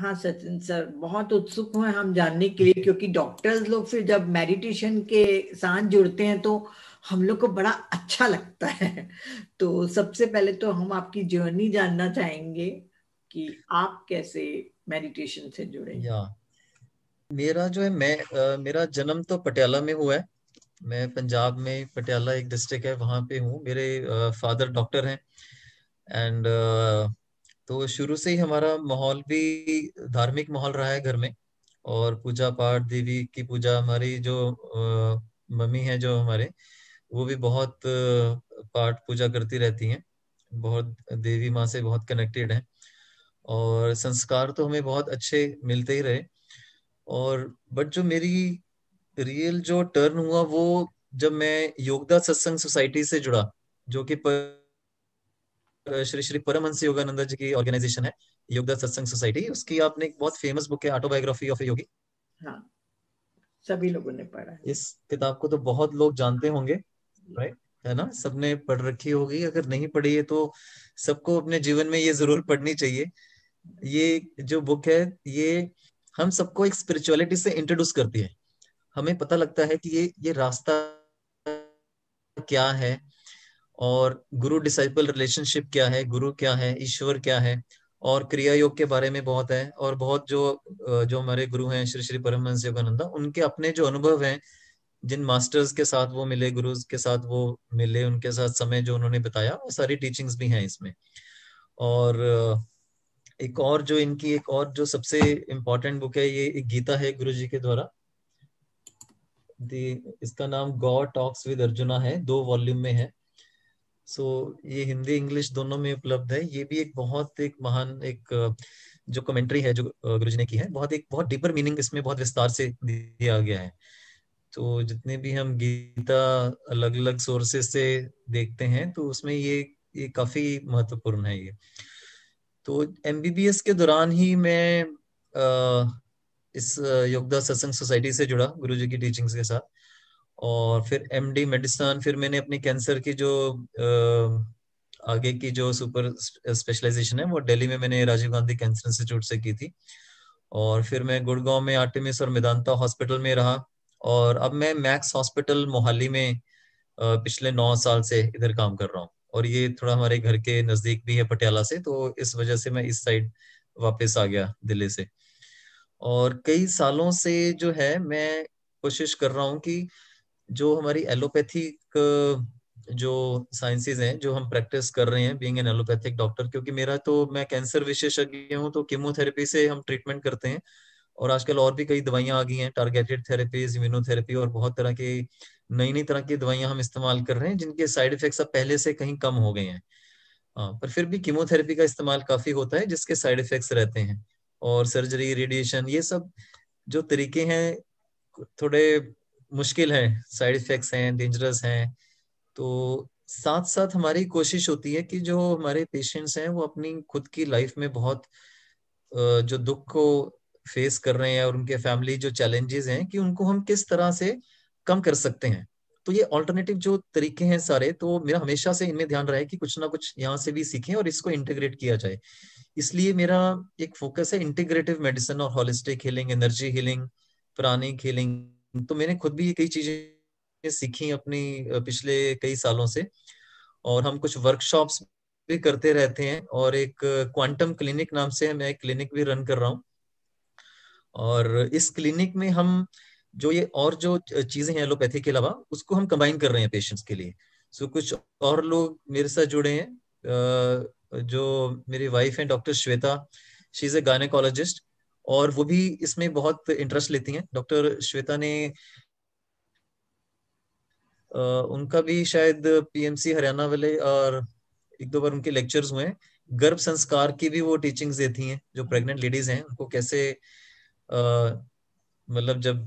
हाँ सचिन सर, बहुत उत्सुक हैं हम जानने के लिए, क्योंकि डॉक्टर्स लोग फिर जब मेडिटेशन के साथ जुड़ते हैं तो हम लोग को बड़ा अच्छा लगता है। तो सबसे पहले तो हम आपकी जर्नी जानना चाहेंगे कि आप कैसे मेडिटेशन से जुड़े। या मेरा जो है मेरा जन्म तो पटियाला में हुआ है। मैं पंजाब में, पटियाला एक डिस्ट्रिक्ट है, वहां पे हूँ। मेरे फादर डॉक्टर हैं। एंड तो शुरू से ही हमारा माहौल भी धार्मिक माहौल रहा है घर में। और पूजा पाठ, देवी की पूजा, हमारी जो मम्मी है जो हमारे, वो भी बहुत पाठ पूजा करती रहती हैं। बहुत देवी माँ से बहुत कनेक्टेड हैं। और संस्कार तो हमें बहुत अच्छे मिलते ही रहे। और बट जो मेरी रियल जो टर्न हुआ वो जब मैं योगदा सत्संग सोसाइटी से जुड़ा, जो कि श्री श्री परमहंस योगानंद जी की ऑर्गेनाइजेशन है, योगदा सत्संग सोसाइटी। उसकी आपने एक बहुत फेमस बुक है, ऑटोबायोग्राफी ऑफ ए योगी। हाँ, सभी लोगों ने पढ़ा है। इस किताब को तो बहुत लोग जानते होंगे, राइट? है ना, सबने पढ़ रखी होगी। अगर नहीं पढ़ी है तो सबको अपने जीवन में ये जरूर पढ़नी चाहिए। ये जो बुक है, ये हम सबको एक स्पिरिचुअलिटी से इंट्रोड्यूस करती है। हमें पता लगता है कि ये रास्ता क्या है, और गुरु डिसाइपल रिलेशनशिप क्या है, गुरु क्या है, ईश्वर क्या है। और क्रिया योग के बारे में बहुत है। और बहुत जो हमारे गुरु हैं श्री श्री परमहंस योगानंदा, उनके अपने जो अनुभव हैं, जिन मास्टर्स के साथ वो मिले, गुरुज के साथ वो मिले, उनके साथ समय जो उन्होंने बताया, वो सारी टीचिंग्स भी हैं इसमें। और एक और जो इनकी एक और जो सबसे इम्पोर्टेंट बुक है, ये एक गीता है गुरु जी के द्वारा। इसका नाम गॉड टॉक्स विद अर्जुना है, 2 वॉल्यूम में है। सो ये हिंदी इंग्लिश दोनों में उपलब्ध है। ये भी एक बहुत एक महान एक जो कमेंट्री है जो गुरुजी ने की है, बहुत डीपर मीनिंग इसमें बहुत विस्तार से दिया गया है। तो जितने भी हम गीता अलग अलग सोर्सेस से देखते हैं, तो उसमें ये काफी महत्वपूर्ण है ये। तो एमबीबीएस के दौरान ही मैं इस योगदा सत्संग सोसाइटी से जुड़ा गुरुजी की टीचिंग्स के साथ। और फिर एमडी मेडिसन, फिर मैंने अपनी कैंसर की जो आगे की जो सुपर स्पेशलाइजेशन है, वो दिल्ली में मैंने राजीव गांधी कैंसर इंस्टीट्यूट से की थी। और फिर मैं गुड़गांव में आर्टेमिस और मेदांता हॉस्पिटल में रहा। और अब मैं मैक्स हॉस्पिटल मोहाली में पिछले 9 साल से इधर काम कर रहा हूँ। और ये थोड़ा हमारे घर के नजदीक भी है पटियाला से, तो इस वजह से मैं इस साइड वापस आ गया दिल्ली से। और कई सालों से जो है मैं कोशिश कर रहा हूँ कि जो हमारी एलोपैथिक जो साइंसेज हैं, जो हम प्रैक्टिस कर रहे हैं बीइंग एन एलोपैथिक डॉक्टर, क्योंकि मेरा तो मैं कैंसर विशेषज्ञ हूँ, तो कीमोथेरेपी से हम ट्रीटमेंट करते हैं। और आजकल और भी कई दवाइयां आ गई हैं, टारगेटेड थेरेपीज, इम्यूनोथेरेपी, और बहुत तरह की नई नई तरह की दवाइयां हम इस्तेमाल कर रहे हैं, जिनके साइड इफेक्ट्स अब पहले से कहीं कम हो गए हैं। हाँ, पर फिर भी कीमोथेरेपी का इस्तेमाल काफी होता है, जिसके साइड इफेक्ट्स रहते हैं। और सर्जरी, रेडिएशन, ये सब जो तरीके हैं थोड़े मुश्किल है, साइड इफेक्ट्स हैं, डेंजरस हैं। तो साथ साथ हमारी कोशिश होती है कि जो हमारे पेशेंट्स हैं वो अपनी खुद की लाइफ में बहुत जो दुख को फेस कर रहे हैं, और उनके फैमिली जो चैलेंजेस हैं, कि उनको हम किस तरह से कम कर सकते हैं। तो ये ऑल्टरनेटिव जो तरीके हैं सारे, तो मेरा हमेशा से इनमें ध्यान रहा है कि कुछ ना कुछ यहाँ से भी सीखें और इसको इंटीग्रेट किया जाए। इसलिए मेरा एक फोकस है इंटीग्रेटिव मेडिसिन और holistic healing, energy healing, pranic healing. तो मैंने खुद भी ये कई चीजें सीखी अपनी पिछले कई सालों से। और हम कुछ वर्कशॉप्स भी करते रहते हैं, और एक क्वांटम क्लिनिक नाम से मैं एक क्लिनिक भी रन कर रहा हूँ। और इस क्लिनिक में हम जो ये और जो चीजें हैं एलोपैथी के अलावा, उसको हम कंबाइन कर रहे हैं पेशेंट्स के लिए। सो कुछ और लोग मेरे साथ जुड़े हैं। जो मेरी वाइफ है doctor Shweta, she is a gynaecologist, और वो भी इसमें बहुत इंटरेस्ट लेती हैं। डॉक्टर श्वेता ने उनका भी शायद पीएमसी हरियाणा वाले, और 1-2 बार उनके लेक्चर्स हुए हैं। गर्भ संस्कार की भी वो टीचिंग्स देती हैं, जो प्रेग्नेंट लेडीज हैं उनको कैसे मतलब जब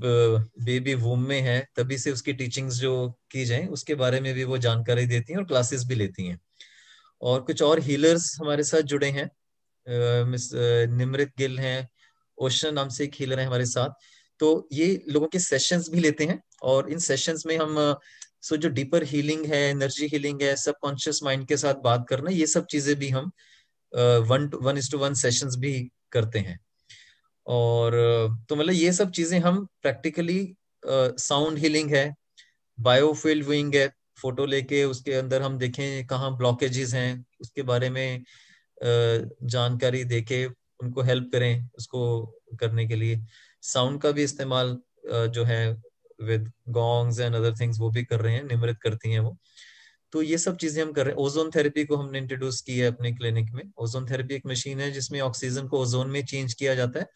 बेबी वूम में है तभी से उसकी टीचिंग्स जो की जाए, उसके बारे में भी वो जानकारी देती हैं और क्लासेस भी लेती हैं। और कुछ और हीलर्स हमारे साथ जुड़े हैं। मिस निमृत गिल हैं, ओशन नाम से एक हीलर है हमारे साथ। तो ये लोगों के सेशंस भी लेते हैं, और इन सेशंस में हम सो जो डीपर हीलिंग है, एनर्जी हीलिंग है, सबकॉन्शियस माइंड के साथ बात करना, ये सब चीजें भी हम 1:1 सेशंस भी करते हैं। और तो मतलब ये सब चीजें हम प्रैक्टिकली, साउंड हीलिंग है, बायोफील्ड व्यूइंग है, फोटो लेके उसके अंदर हम देखें कहाँ ब्लॉकेजेस हैं, उसके बारे में जानकारी देके उनको हेल्प करें उसको करने के लिए। साउंड का भी इस्तेमाल जो है विद गॉन्ग्स एंड अदर थिंग्स वो भी कर रहे हैं, निमृत करती हैं वो। तो ये सब चीजें हम कर रहे हैं। ओजोन थेरेपी को हमने इंट्रोड्यूस की है अपने क्लिनिक में। ओजोन थेरेपी एक मशीन है जिसमें ऑक्सीजन को ओजोन में चेंज किया जाता है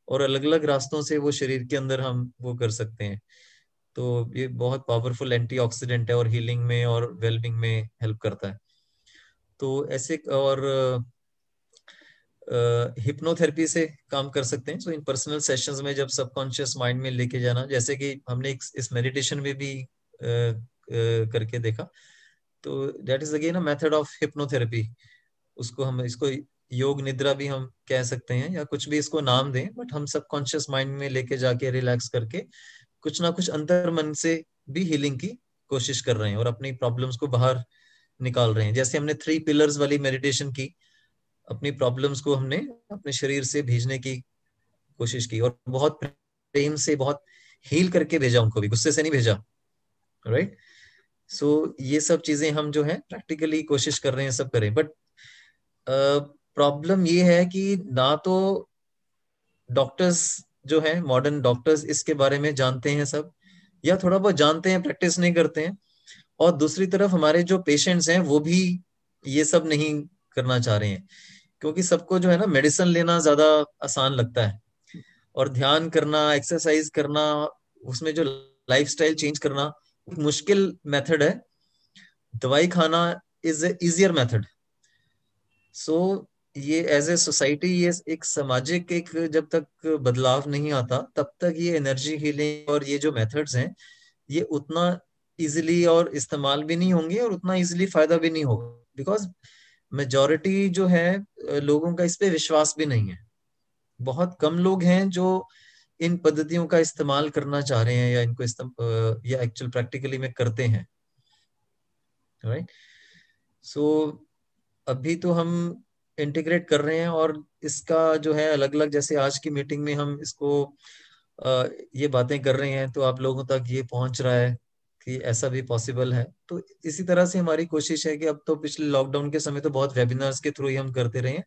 और अलग अलग रास्तों से वो शरीर के अंदर हम वो कर सकते हैं। तो ये बहुत पावरफुल एंटीऑक्सीडेंट है और हीलिंग में और वेलबींग में हेल्प करता है। तो ऐसे और हिप्नोथेरेपी से काम कर सकते हैं। सो इन पर्सनल सेशंस में जब सबकॉन्शियस माइंड में लेके जाना, जैसे कि हमने इस मेडिटेशन में भी करके देखा, तो that is again a method of hypnotherapy. उसको हम इसको योग निद्रा भी हम कह सकते हैं या कुछ भी इसको नाम दें, बट हम सबकॉन्शियस माइंड में लेके जाके रिलैक्स करके कुछ ना कुछ अंतर मन से भी हीलिंग की कोशिश कर रहे हैं और अपनी प्रॉब्लम्स को बाहर निकाल रहे हैं। जैसे हमने 3 पिलर्स वाली मेडिटेशन की, अपनी प्रॉब्लम्स को हमने अपने शरीर से भेजने की कोशिश की और बहुत प्रेम से, बहुत हील करके भेजा उनको भी, गुस्से से नहीं भेजा। राइट। सो ये सब चीजें हम जो है प्रैक्टिकली कोशिश कर रहे हैं सब करें। बट प्रॉब्लम ये है कि ना तो डॉक्टर्स जो है, मॉडर्न डॉक्टर्स इसके बारे में जानते हैं सब, या थोड़ा बहुत जानते हैं, प्रैक्टिस नहीं करते हैं। और दूसरी तरफ हमारे जो पेशेंट्स हैं वो भी ये सब नहीं करना चाह रहे हैं, क्योंकि सबको जो है ना मेडिसिन लेना ज्यादा आसान लगता है और ध्यान करना, एक्सरसाइज करना, उसमें जो लाइफस्टाइल चेंज करना एक मुश्किल मेथड है। दवाई खाना इज ए इजियर मेथड। सो ये एज ए सोसाइटी, ये एक सामाजिक एक जब तक बदलाव नहीं आता तब तक ये एनर्जी हीलिंग और ये जो मेथड्स हैं ये उतना इजिली और इस्तेमाल भी नहीं होंगे और उतना इजिली फायदा भी नहीं होगा, बिकॉज मेजॉरिटी जो है लोगों का इस पे विश्वास भी नहीं है। बहुत कम लोग हैं जो इन पद्धतियों का इस्तेमाल करना चाह रहे हैं या इनको या एक्चुअल प्रैक्टिकली में करते हैं। राइट। सो अभी तो हम इंटीग्रेट कर रहे हैं और इसका जो है अलग अलग, जैसे आज की मीटिंग में हम इसको ये बातें कर रहे हैं तो आप लोगों तक ये पहुंच रहा है कि ऐसा भी पॉसिबल है। तो इसी तरह से हमारी कोशिश है कि अब तो पिछले लॉकडाउन के समय तो बहुत वेबिनार्स के थ्रू ही हम करते रहे हैं।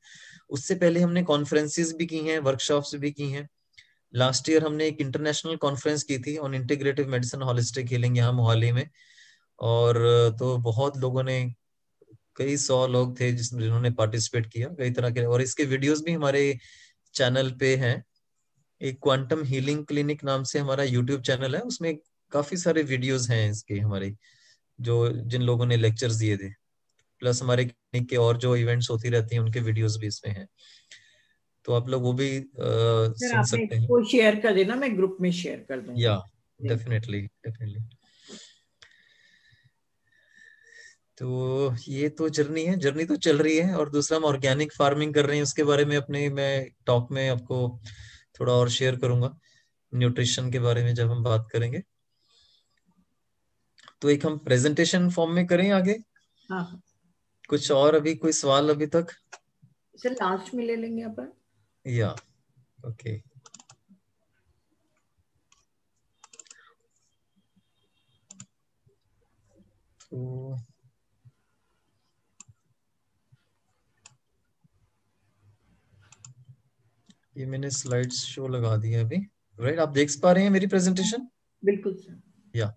उससे पहले हमने कॉन्फ्रेंसेस भी की हैं, वर्कशॉप्स भी की हैं। लास्ट ईयर हमने एक इंटरनेशनल कॉन्फ्रेंस की थी on integrative medicine holistic healing यहाँ मोहाली में। और तो बहुत लोगों ने, कई 100 लोग थे जिन्होंने पार्टिसिपेट किया कई तरह के, और इसके वीडियोस भी हमारे चैनल पे हैं। एक क्वांटम हीलिंग क्लिनिक नाम से हमारा यूट्यूब चैनल है, उसमें काफी सारे वीडियोस हैं इसके हमारे, जो जिन लोगों ने लेक्चर्स दिए थे, प्लस हमारे क्लिनिक के और जो इवेंट्स होती रहती हैं उनके वीडियोस भी इसमें हैं। तो आप लोग वो भी सर सुन आपने सकते हैं। इसको शेयर कर देना, मैं ग्रुप में शेयर कर या दूंगी। Definitely definitely. तो ये तो जर्नी है, जर्नी तो चल रही है। और दूसरा हम ऑर्गेनिक फार्मिंग कर रहे हैं, उसके बारे में अपने मैं टॉक में आपको थोड़ा और शेयर करूंगा, न्यूट्रिशन के बारे में जब हम बात करेंगे। तो एक हम प्रेजेंटेशन फॉर्म में करें आगे। हाँ हाँ कुछ और अभी कोई सवाल अभी तक? सर, लास्ट में ले लेंगे अपन। या ओके। तो ये मैंने स्लाइड्स शो लगा दिया अभी। राइट, आप देख पा रहे हैं मेरी प्रेजेंटेशन? बिल्कुल सर। या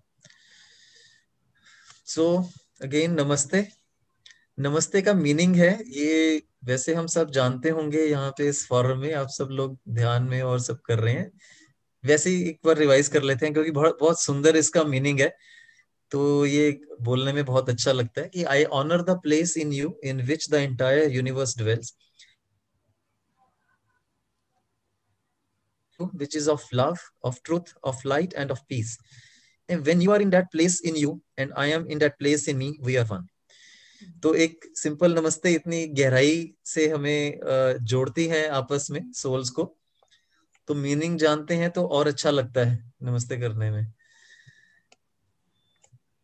सो अगेन नमस्ते। नमस्ते का मीनिंग है ये, वैसे हम सब जानते होंगे यहाँ पे इस फॉरम में आप सब लोग ध्यान में और सब कर रहे हैं। वैसे ही एक बार रिवाइज कर लेते हैं क्योंकि बहुत बहुत सुंदर इसका मीनिंग है। तो ये बोलने में बहुत अच्छा लगता है कि I honour the place in you in which the entire universe dwells, which is of love, of truth, of light, and of peace. And when you are in that place in you, and I am in that place in me, we are one. तो एक simple नमस्ते इतनी गहराई से हमें जोड़ती है आपस में सोल्स को। तो मीनिंग जानते हैं तो और अच्छा लगता है नमस्ते करने में।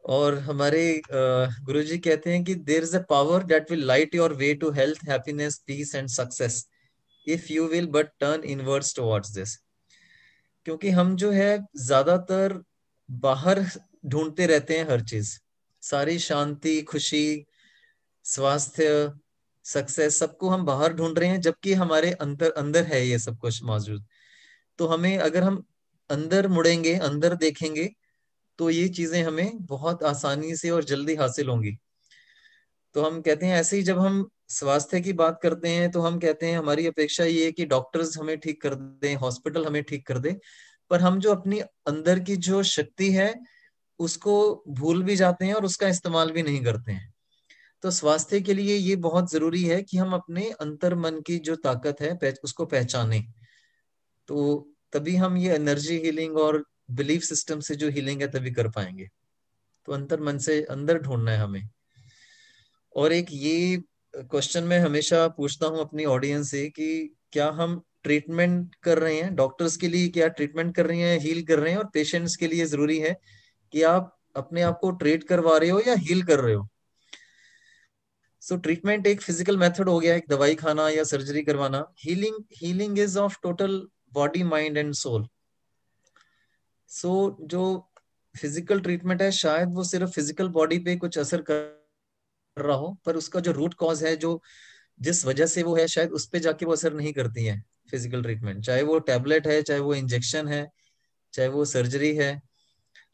और हमारे गुरुजी कहते हैं कि there is a power that will light your way to health, happiness, peace and success if you will but turn inwards towards this. क्योंकि हम जो है ज्यादातर बाहर ढूंढते रहते हैं हर चीज, सारी शांति, खुशी, स्वास्थ्य, सक्सेस, सबको हम बाहर ढूंढ रहे हैं, जबकि हमारे अंदर अंदर है ये सब कुछ मौजूद। तो हमें, अगर हम अंदर मुड़ेंगे, अंदर देखेंगे, तो ये चीजें हमें बहुत आसानी से और जल्दी हासिल होंगी। तो हम कहते हैं, ऐसे ही जब हम स्वास्थ्य की बात करते हैं तो हम कहते हैं हमारी अपेक्षा ये है कि डॉक्टर्स हमें ठीक कर दें, हॉस्पिटल हमें ठीक कर दे, पर हम जो अपनी अंदर की जो शक्ति है उसको भूल भी जाते हैं और उसका इस्तेमाल भी नहीं करते हैं। तो स्वास्थ्य के लिए ये बहुत जरूरी है कि हम अपने अंतर मन की जो ताकत है उसको पहचानें। तो तभी हम ये एनर्जी हीलिंग और बिलीफ सिस्टम से जो हीलिंग है तभी कर पाएंगे। तो अंतर मन से अंदर ढूंढना है हमें। और एक ये क्वेश्चन मैं हमेशा पूछता हूँ अपनी ऑडियंस से कि क्या हम ट्रीटमेंट कर रहे हैं, डॉक्टर्स के लिए क्या ट्रीटमेंट कर रहे हैं, हील कर रहे हैं, और पेशेंट्स के लिए जरूरी है कि आप अपने आप को ट्रीट करवा रहे हो या हील कर रहे हो। सो ट्रीटमेंट एक फिजिकल मेथड हो गया, एक दवाई खाना या सर्जरी करवाना। Healing, healing is of total body, mind and soul. So जो फिजिकल ट्रीटमेंट है शायद वो सिर्फ फिजिकल बॉडी पे कुछ असर कर रहा हो, पर उसका जो रूट कॉज है, जो जिस वजह से वो है, शायद उस पे जाके वो असर नहीं करती है फिजिकल ट्रीटमेंट। चाहे वो टैबलेट है, चाहे वो इंजेक्शन है, चाहे वो सर्जरी है,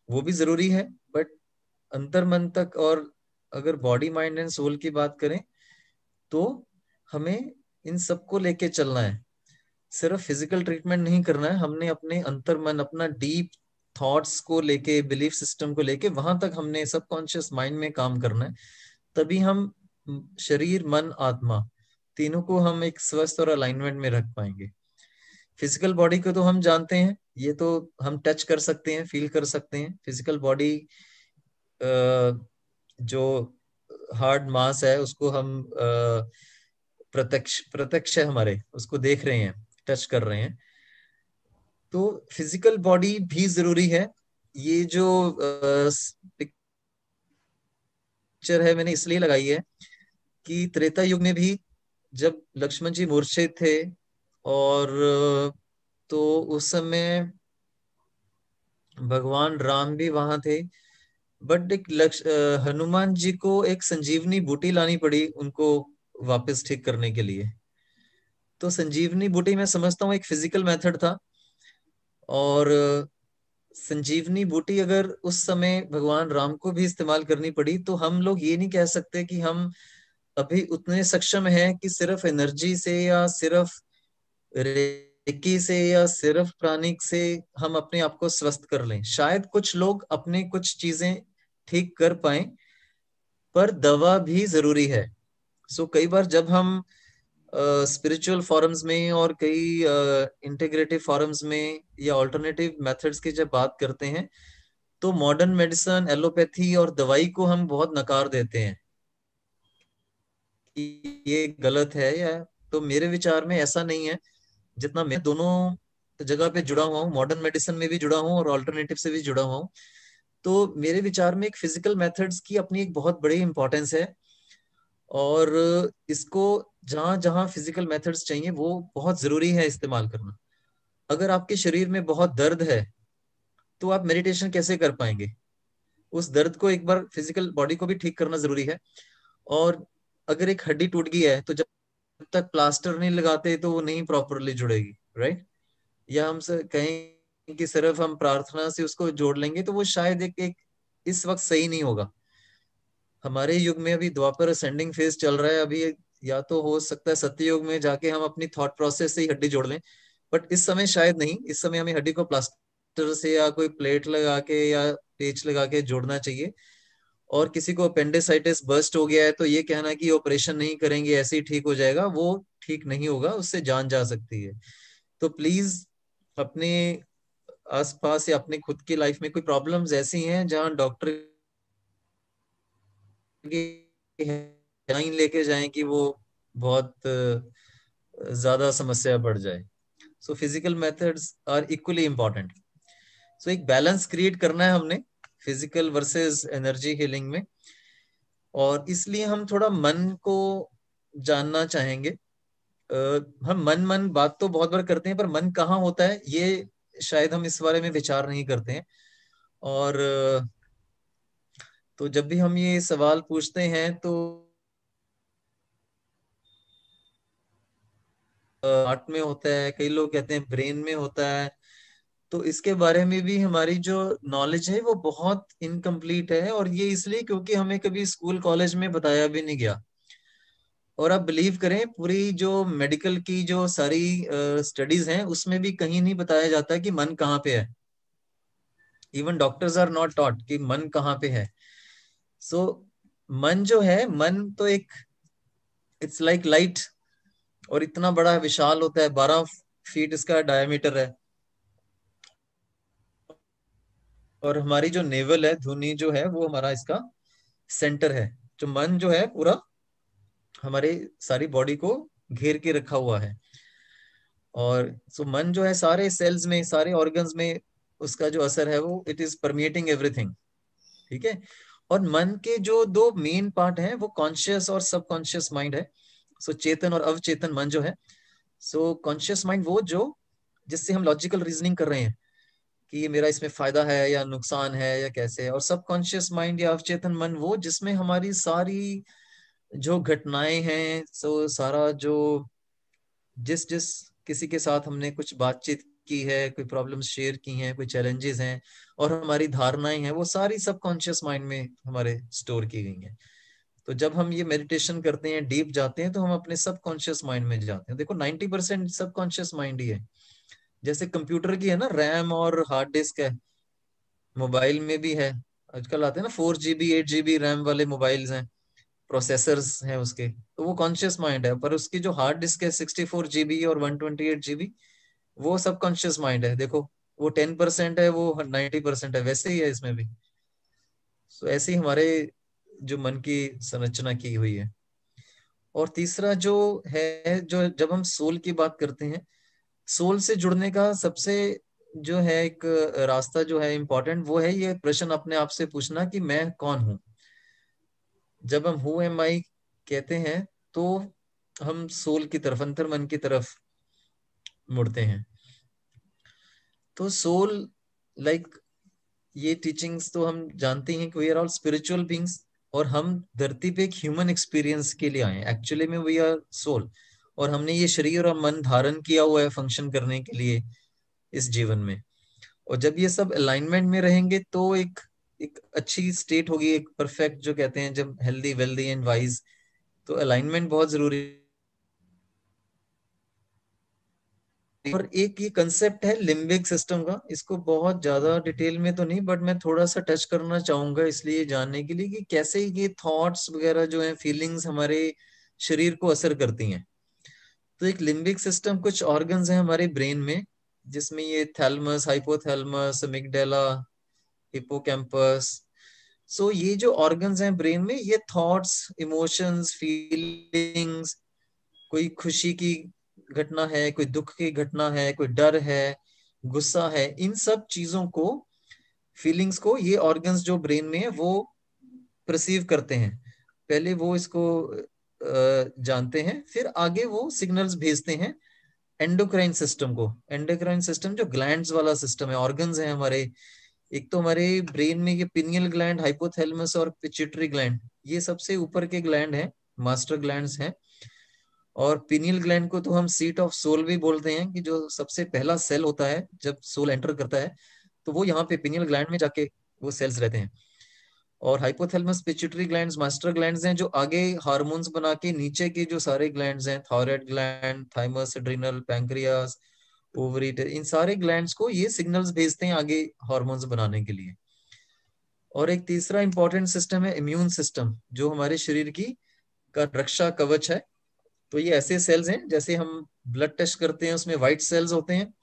वो भी जरूरी है, बट अंतर मन तक। और अगर बॉडी, माइंड एंड सोल की बात करें तो हमें इन सबको लेके चलना है। सिर्फ फिजिकल ट्रीटमेंट नहीं करना है, हमने अपने अंतर मन, अपना डीप थॉट्स को लेके, बिलीफ सिस्टम को लेके वहां तक हमने सबकॉन्शियस माइंड में काम करना है। तभी हम शरीर, मन, आत्मा, तीनों को हम एक स्वस्थ और अलाइनमेंट में रख पाएंगे। फिजिकल बॉडी को तो हम जानते हैं, ये तो हम टच कर सकते हैं, फील कर सकते हैं। फिजिकल बॉडी जो हार्ड मास है उसको हम प्रत्यक्ष प्रत्यक्ष है हमारे, उसको देख रहे हैं, टच कर रहे हैं। तो फिजिकल बॉडी भी जरूरी है। ये जो पिक्चर है मैंने इसलिए लगाई है कि त्रेता युग में भी जब लक्ष्मण जी मूर्छित थे, और तो उस समय भगवान राम भी वहां थे, बट एक हनुमान जी को एक संजीवनी बूटी लानी पड़ी उनको वापस ठीक करने के लिए। तो संजीवनी बूटी मैं समझता हूँ एक फिजिकल मेथड था, और संजीवनी बूटी अगर उस समय भगवान राम को भी इस्तेमाल करनी पड़ी, तो हम लोग ये नहीं कह सकते कि हम अभी उतने सक्षम हैं कि सिर्फ एनर्जी से या सिर्फ रेकी से या सिर्फ प्राणिक से हम अपने आप को स्वस्थ कर लें। शायद कुछ लोग अपने कुछ चीजें ठीक कर पाए, पर दवा भी जरूरी है। सो कई बार जब हम स्पिरिचुअल फॉरम्स में और कई इंटीग्रेटिव फॉरम्स में या ऑल्टरनेटिव मेथड्स की जब बात करते हैं, तो मॉडर्न मेडिसिन, एलोपैथी और दवाई को हम बहुत नकार देते हैं कि ये गलत है। या तो मेरे विचार में ऐसा नहीं है। जितना मैं दोनों जगह पे जुड़ा हुआ हूँ, मॉडर्न मेडिसिन में भी जुड़ा हूँ और ऑल्टरनेटिव से भी जुड़ा हुआ हूँ, तो मेरे विचार में एक फिजिकल मेथड्स की अपनी एक बहुत बड़ी इंपॉर्टेंस है। और इसको जहां जहां फिजिकल मेथड्स चाहिए वो बहुत जरूरी है इस्तेमाल करना। अगर आपके शरीर में बहुत दर्द है तो आप मेडिटेशन कैसे कर पाएंगे? उस दर्द को एक बार फिजिकल बॉडी को भी ठीक करना जरूरी है। और अगर एक हड्डी टूट गई है तो जब तक प्लास्टर नहीं लगाते तो वो नहीं प्रॉपरली जुड़ेगी, राइट? या हम से कहें कि सिर्फ हम प्रार्थना से उसको जोड़ लेंगे तो वो शायद एक इस वक्त सही नहीं होगा। हमारे युग में अभी द्वापर असेंडिंग फेज चल रहा है अभी, या तो हो सकता है सत्य युग में जाके हम अपनी थॉट प्रोसेस से ही हड्डी जोड़ लें, बट इस समय शायद नहीं। इस समय हमें हड्डी को प्लास्टर से या कोई प्लेट लगा के या पेच लगा के जोड़ना चाहिए। और किसी को अपेंडिसाइटिस बर्स्ट हो गया है तो ये कहना कि ऑपरेशन नहीं करेंगे ऐसे ही ठीक हो जाएगा, वो ठीक नहीं होगा, उससे जान जा सकती है। तो प्लीज अपने आसपास या अपने खुद की लाइफ में कोई प्रॉब्लम्स ऐसी हैं जहां डॉक्टर की लाइन लेके जाएं कि वो बहुत ज्यादा समस्या बढ़ जाए। So physical methods are equally important. So एक बैलेंस क्रिएट करना है हमने फिजिकल वर्सेस एनर्जी हीलिंग में, और इसलिए हम थोड़ा मन को जानना चाहेंगे। हम मन मन बात तो बहुत बार करते हैं, पर मन कहाँ होता है ये शायद हम इस बारे में विचार नहीं करते हैं। और तो जब भी हम ये सवाल पूछते हैं तो हार्ट में होता है, कई लोग कहते हैं ब्रेन में होता है। तो इसके बारे में भी हमारी जो नॉलेज है वो बहुत इनकम्प्लीट है, और ये इसलिए क्योंकि हमें कभी स्कूल कॉलेज में बताया भी नहीं गया। और आप बिलीव करें, पूरी जो मेडिकल की जो सारी स्टडीज हैं उसमें भी कहीं नहीं बताया जाता कि मन कहाँ पे है। Even doctors are not taught कि मन कहाँ पे है। सो मन जो है, मन तो एक इट्स लाइक लाइट, और इतना बड़ा विशाल होता है, 12 फीट इसका डायमीटर है। और हमारी जो नेवल है, धुनी जो है, वो हमारा इसका सेंटर है। जो मन जो है पूरा हमारे सारी बॉडी को घेर के रखा हुआ है। और सो मन जो है सारे सेल्स में, सारे ऑर्गन्स में उसका जो असर है वो इट इज परमिएटिंग एवरीथिंग। ठीक है। और मन के जो दो मेन पार्ट हैं वो कॉन्शियस और सबकॉन्शियस माइंड है। सो चेतन और अवचेतन मन जो है, सो कॉन्शियस माइंड वो जो जिससे हम लॉजिकल रीजनिंग कर रहे हैं कि ये मेरा इसमें फायदा है या नुकसान है या कैसे है। और सबकॉन्शियस माइंड या अवचेतन मन वो जिसमें हमारी सारी जो घटनाएं हैं, सो सारा जो जिस जिस किसी के साथ हमने कुछ बातचीत की है, कोई प्रॉब्लम्स शेयर की हैं, कोई चैलेंजेस हैं, और हमारी धारणाएं हैं, वो सारी सबकॉन्शियस माइंड में हमारे स्टोर की गई हैं। तो जब हम ये मेडिटेशन करते हैं, डीप जाते हैं, तो हम अपने सबकॉन्शियस माइंड में जाते हैं। देखो 90% सबकॉन्शियस माइंड ही है। जैसे कंप्यूटर की है ना रैम और हार्ड डिस्क है, मोबाइल में भी है। आजकल आते हैं ना 4 GB 8 GB रैम वाले मोबाइल्स हैं, प्रोसेसर्स हैं उसके, तो वो कॉन्शियस माइंड है। पर उसकी जो हार्ड डिस्क है 64 GB और 128 GB, वो सब कॉन्शियस माइंड है। देखो वो 10% है, वो 90% है, वैसे ही है इसमें भी। तो ऐसे ही हमारे जो मन की संरचना की हुई है। और तीसरा जो है, जो जब हम सोल की बात करते हैं, सोल से जुड़ने का सबसे जो है एक रास्ता जो है इम्पोर्टेंट, वो है ये प्रश्न अपने आप से पूछना कि मैं कौन हूं। जब हम हु एम आई कहते हैं तो हम सोल की तरफ, अंतर मन की तरफ मुड़ते हैं। तो सोल लाइक ये टीचिंग्स तो हम जानते हैं कि we are all spiritual beings, और हम धरती पे एक ह्यूमन एक्सपीरियंस के लिए आए हैं। एक्चुअली में वी आर सोल, और हमने ये शरीर और मन धारण किया हुआ है फंक्शन करने के लिए इस जीवन में। और जब ये सब अलाइनमेंट में रहेंगे तो एक एक अच्छी स्टेट होगी, एक परफेक्ट जो कहते हैं, जब हेल्दी वेल्दी एंड वाइज। तो अलाइनमेंट बहुत जरूरी। और एक ये कंसेप्ट है लिम्बिक सिस्टम का, इसको बहुत ज्यादा डिटेल में तो नहीं, बट मैं थोड़ा सा टच करना चाहूंगा इसलिए जानने के लिए कि कैसे ये थॉट्स वगैरह जो है, फीलिंग्स हमारे शरीर को असर करती हैं। तो एक लिम्बिक सिस्टम, कुछ ऑर्गन्स हैं हमारे ब्रेन में, जिसमें ये थैलमस, हाइपोथैलमस, अमिगडाला, हिपोकैम्पस। सो ये जो ऑर्गन्स हैं ब्रेन में, ये थॉट्स, इमोशंस, फीलिंग्स, कोई खुशी की घटना है, कोई दुख की घटना है, कोई डर है, गुस्सा है, इन सब चीजों को, फीलिंग्स को, ये ऑर्गन्स जो ब्रेन में है वो परसीव करते हैं। पहले वो इसको जानते हैं, फिर आगे वो सिग्नल्स भेजते हैं एंडोक्राइन सिस्टम को। एंडोक्राइन सिस्टम जो ग्लैंड्स वाला सिस्टम है, ऑर्गन्स है हमारे। एक तो हमारे ब्रेन में ये पिनियल ग्लैंड, हाइपोथैलेमस और पिट्यूटरी ग्लैंड, ये सबसे ऊपर के ग्लैंड हैं, मास्टर ग्लैंड्स हैं। और पिनियल ग्लैंड को तो हम सीट ऑफ सोल भी बोलते हैं, कि जो सबसे पहला सेल होता है जब सोल एंटर करता है, तो वो यहाँ पे पिनियल ग्लैंड में जाके वो सेल्स रहते हैं। और hypothalamus pituitary glands master glands हैं, जो आगे हार्मोन्स बना के नीचे के जो सारे ग्लैंड्स हैं, thyroid gland, thymus, adrenal, pancreas, ovary, इन सारे ग्लैंड्स को ये सिग्नल्स भेजते हैं आगे हार्मोन्स बनाने के लिए। और एक तीसरा इंपॉर्टेंट सिस्टम है इम्यून सिस्टम, जो हमारे शरीर की का रक्षा कवच है। तो ये ऐसे सेल्स हैं, जैसे हम ब्लड टेस्ट करते हैं उसमें व्हाइट सेल्स होते हैं,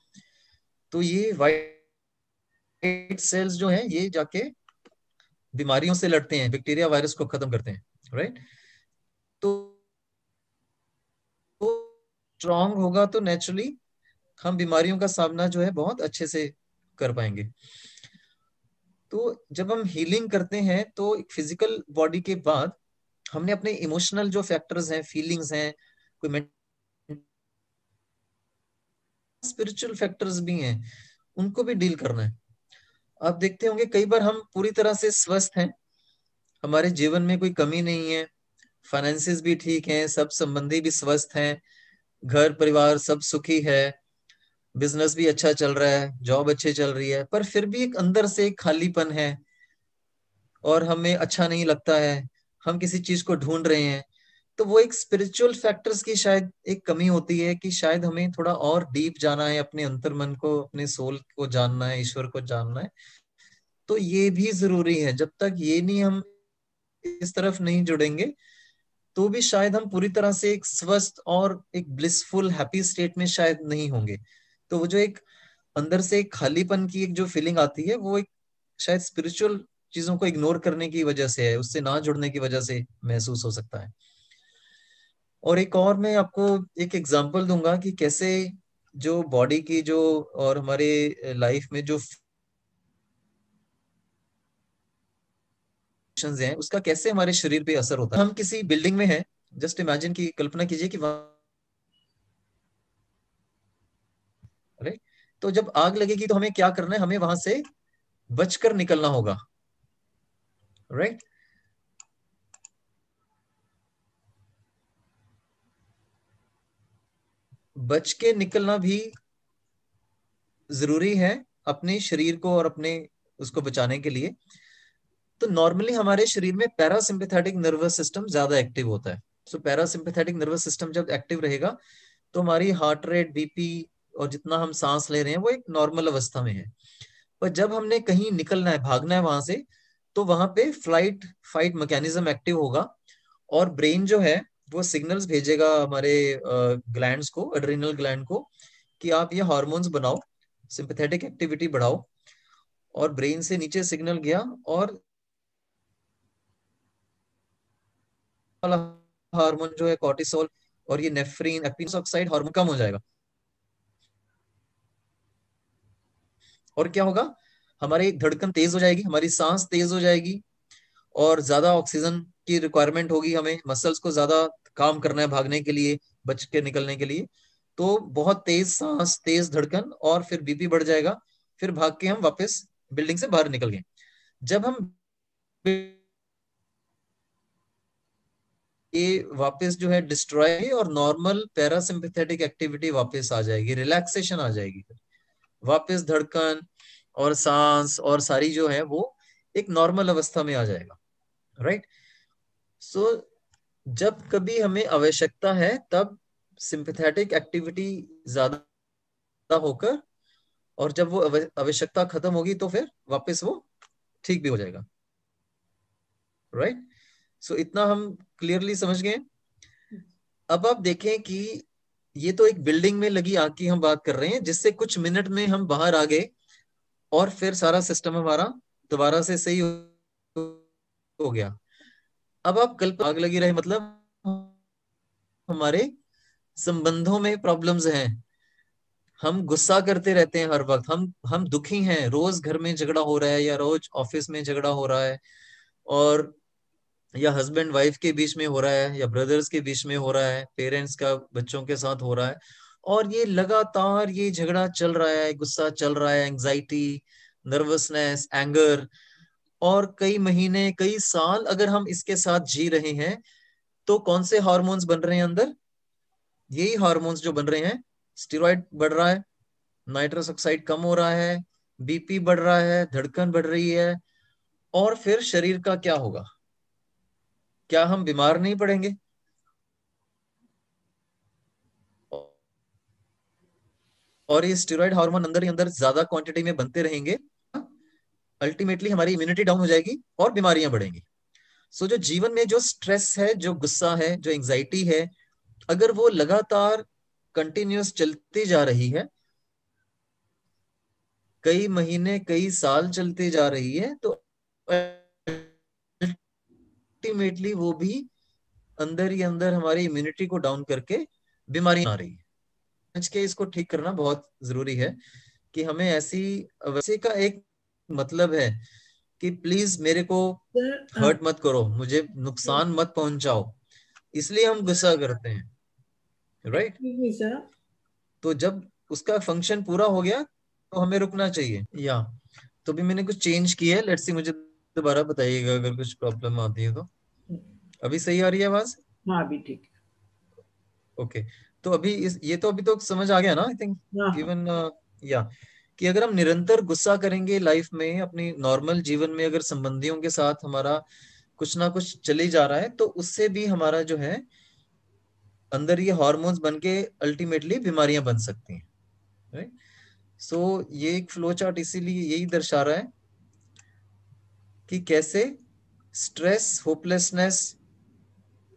तो ये व्हाइट सेल्स जो हैं ये जाके बीमारियों से लड़ते हैं, बैक्टीरिया वायरस को खत्म करते हैं, राइट। तो स्ट्रांग होगा तो नेचुरली हम बीमारियों का सामना जो है बहुत अच्छे से कर पाएंगे। तो जब हम हीलिंग करते हैं तो फिजिकल बॉडी के बाद हमने अपने इमोशनल जो फैक्टर्स हैं, फीलिंग्स हैं, कोई स्पिरिचुअल फैक्टर्स भी हैं, उनको भी डील करना है। आप देखते होंगे कई बार हम पूरी तरह से स्वस्थ हैं, हमारे जीवन में कोई कमी नहीं है, फाइनेंसिस भी ठीक हैं, सब संबंधी भी स्वस्थ हैं, घर परिवार सब सुखी है, बिजनेस भी अच्छा चल रहा है, जॉब अच्छी चल रही है, पर फिर भी एक अंदर से एक खालीपन है और हमें अच्छा नहीं लगता है, हम किसी चीज को ढूंढ रहे हैं। तो वो एक स्पिरिचुअल फैक्टर्स की शायद एक कमी होती है कि शायद हमें थोड़ा और डीप जाना है, अपने अंतर मन को, अपने सोल को जानना है, ईश्वर को जानना है। तो ये भी जरूरी है। जब तक ये नहीं, हम इस तरफ नहीं जुड़ेंगे, तो भी शायद हम पूरी तरह से एक स्वस्थ और एक ब्लिसफुल हैप्पी स्टेट में शायद नहीं होंगे। तो वो जो एक अंदर से एक खालीपन की एक जो फीलिंग आती है, वो एक शायद स्पिरिचुअल चीजों को इग्नोर करने की वजह से है, उससे ना जुड़ने की वजह से महसूस हो सकता है। और एक और मैं आपको एक एग्जांपल दूंगा कि कैसे जो बॉडी की जो और हमारे लाइफ में जो फंक्शंस हैं, उसका कैसे हमारे शरीर पे असर होता है। हम किसी बिल्डिंग में हैं, जस्ट इमेजिन की कल्पना कीजिए कि वहां, राइट, तो जब आग लगेगी तो हमें क्या करना है, हमें वहां से बचकर निकलना होगा, राइट। बच के निकलना भी जरूरी है अपने शरीर को और अपने उसको बचाने के लिए। तो नॉर्मली हमारे शरीर में पैरासिम्पैथेटिक नर्वस सिस्टम ज्यादा एक्टिव होता है। सो पैरासिम्पैथेटिक नर्वस सिस्टम जब एक्टिव रहेगा तो हमारी हार्ट रेट, बीपी और जितना हम सांस ले रहे हैं वो एक नॉर्मल अवस्था में है। पर जब हमने कहीं निकलना है, भागना है वहां से, तो वहां पे फ्लाइट फाइट मैकेनिज्म एक्टिव होगा और ब्रेन जो है वो सिग्नल्स भेजेगा हमारे ग्लैंड्स को, एड्रिनल ग्लैंड को, कि आप ये हार्मोन्स बनाओ, सिंपैथेटिक एक्टिविटी बढ़ाओ। और ब्रेन से नीचे सिग्नल गया और वाला हार्मोन जो है कॉर्टिसोल और ये नेफ्रीन, एपिनेस ऑक्साइड हार्मोन कम हो जाएगा। और क्या होगा, हमारी धड़कन तेज हो जाएगी, हमारी सांस तेज हो जाएगी और ज्यादा ऑक्सीजन की रिक्वायरमेंट होगी, हमें मसल्स को ज्यादा काम करना है भागने के लिए, बच के निकलने के लिए। तो बहुत तेज सांस, तेज धड़कन और फिर बीपी बढ़ जाएगा। फिर भाग के हम वापस बिल्डिंग से बाहर निकल गए। जब हम ये वापस जो है डिस्ट्रॉय और नॉर्मल पैरासिम्पैथेटिक एक्टिविटी वापस आ जाएगी, रिलैक्सेशन आ जाएगी, वापस धड़कन और सांस और सारी जो है वो एक नॉर्मल अवस्था में आ जाएगा, राइट। सो जब कभी हमें आवश्यकता है तब सिंपैथेटिक एक्टिविटी ज्यादा होकर, और जब वो आवश्यकता खत्म होगी तो फिर वापस वो ठीक भी हो जाएगा, राइट। सो इतना हम क्लियरली समझ गए। अब आप देखें कि ये तो एक बिल्डिंग में लगी आग की हम बात कर रहे हैं, जिससे कुछ मिनट में हम बाहर आ गए और फिर सारा सिस्टम हमारा दोबारा से सही हो गया। अब आप कल आग लगी रहे मतलब हमारे संबंधों में प्रॉब्लम्स हैं, हम गुस्सा करते रहते हैं हर वक्त, हम दुखी हैं, रोज घर में झगड़ा हो रहा है या रोज ऑफिस में झगड़ा हो रहा है, और या हस्बैंड वाइफ के बीच में हो रहा है, या ब्रदर्स के बीच में हो रहा है, पेरेंट्स का बच्चों के साथ हो रहा है। और ये लगातार ये झगड़ा चल रहा है, गुस्सा चल रहा है, एंजाइटी, नर्वसनेस, एंगर, और कई महीने, कई साल अगर हम इसके साथ जी रहे हैं, तो कौन से हार्मोन्स बन रहे हैं अंदर? यही हार्मोन्स जो बन रहे हैं, स्टेरॉइड बढ़ रहा है, नाइट्रस ऑक्साइड कम हो रहा है, बीपी बढ़ रहा है, धड़कन बढ़ रही है। और फिर शरीर का क्या होगा? क्या हम बीमार नहीं पड़ेंगे? और ये स्टेरॉइड हार्मोन अंदर ही अंदर ज्यादा क्वांटिटी में बनते रहेंगे, अल्टीमेटली हमारी इम्यूनिटी डाउन हो जाएगी और बीमारियां बढ़ेंगी। सो जो जीवन में जो स्ट्रेस है, जो गुस्सा है, जो एंजाइटी है, अगर वो लगातार कंटिन्यूस चलती जा रही है, कई महीने, कई साल चलती जा रही है, तो अल्टीमेटली वो भी अंदर ही अंदर हमारी इम्यूनिटी को डाउन करके बीमारियां आ रही है। समझ के इसको ठीक करना बहुत जरूरी है कि हमें ऐसी वैसे का एक मतलब है कि प्लीज मेरे को सर, हर्ट मत करो, मुझे नुकसान मत पहुंचाओ, इसलिए हम गुस्सा करते हैं, राइट। Excuse me sir. तो जब उसका फंक्शन पूरा हो गया तो हमें रुकना चाहिए। या तो भी मैंने कुछ चेंज किया है, लेट्स सी, मुझे दोबारा बताइएगा अगर कुछ प्रॉब्लम आती है तो। अभी सही आ रही है आवाज? हाँ अभी ठीक ओके। तो अभी ये तो अभी तो समझ आ गया ना, आई थिंक। है। हाँ हाँ। इवन या कि अगर हम निरंतर गुस्सा करेंगे लाइफ में, अपनी नॉर्मल जीवन में अगर संबंधियों के साथ हमारा कुछ ना कुछ चले जा रहा है, तो उससे भी हमारा जो है अंदर ये हॉर्मोन्स बन के अल्टीमेटली बीमारियां बन सकती हैं, राइट। सो ये एक फ्लो चार्ट इसीलिए यही दर्शा रहा है कि कैसे stress, hopelessness,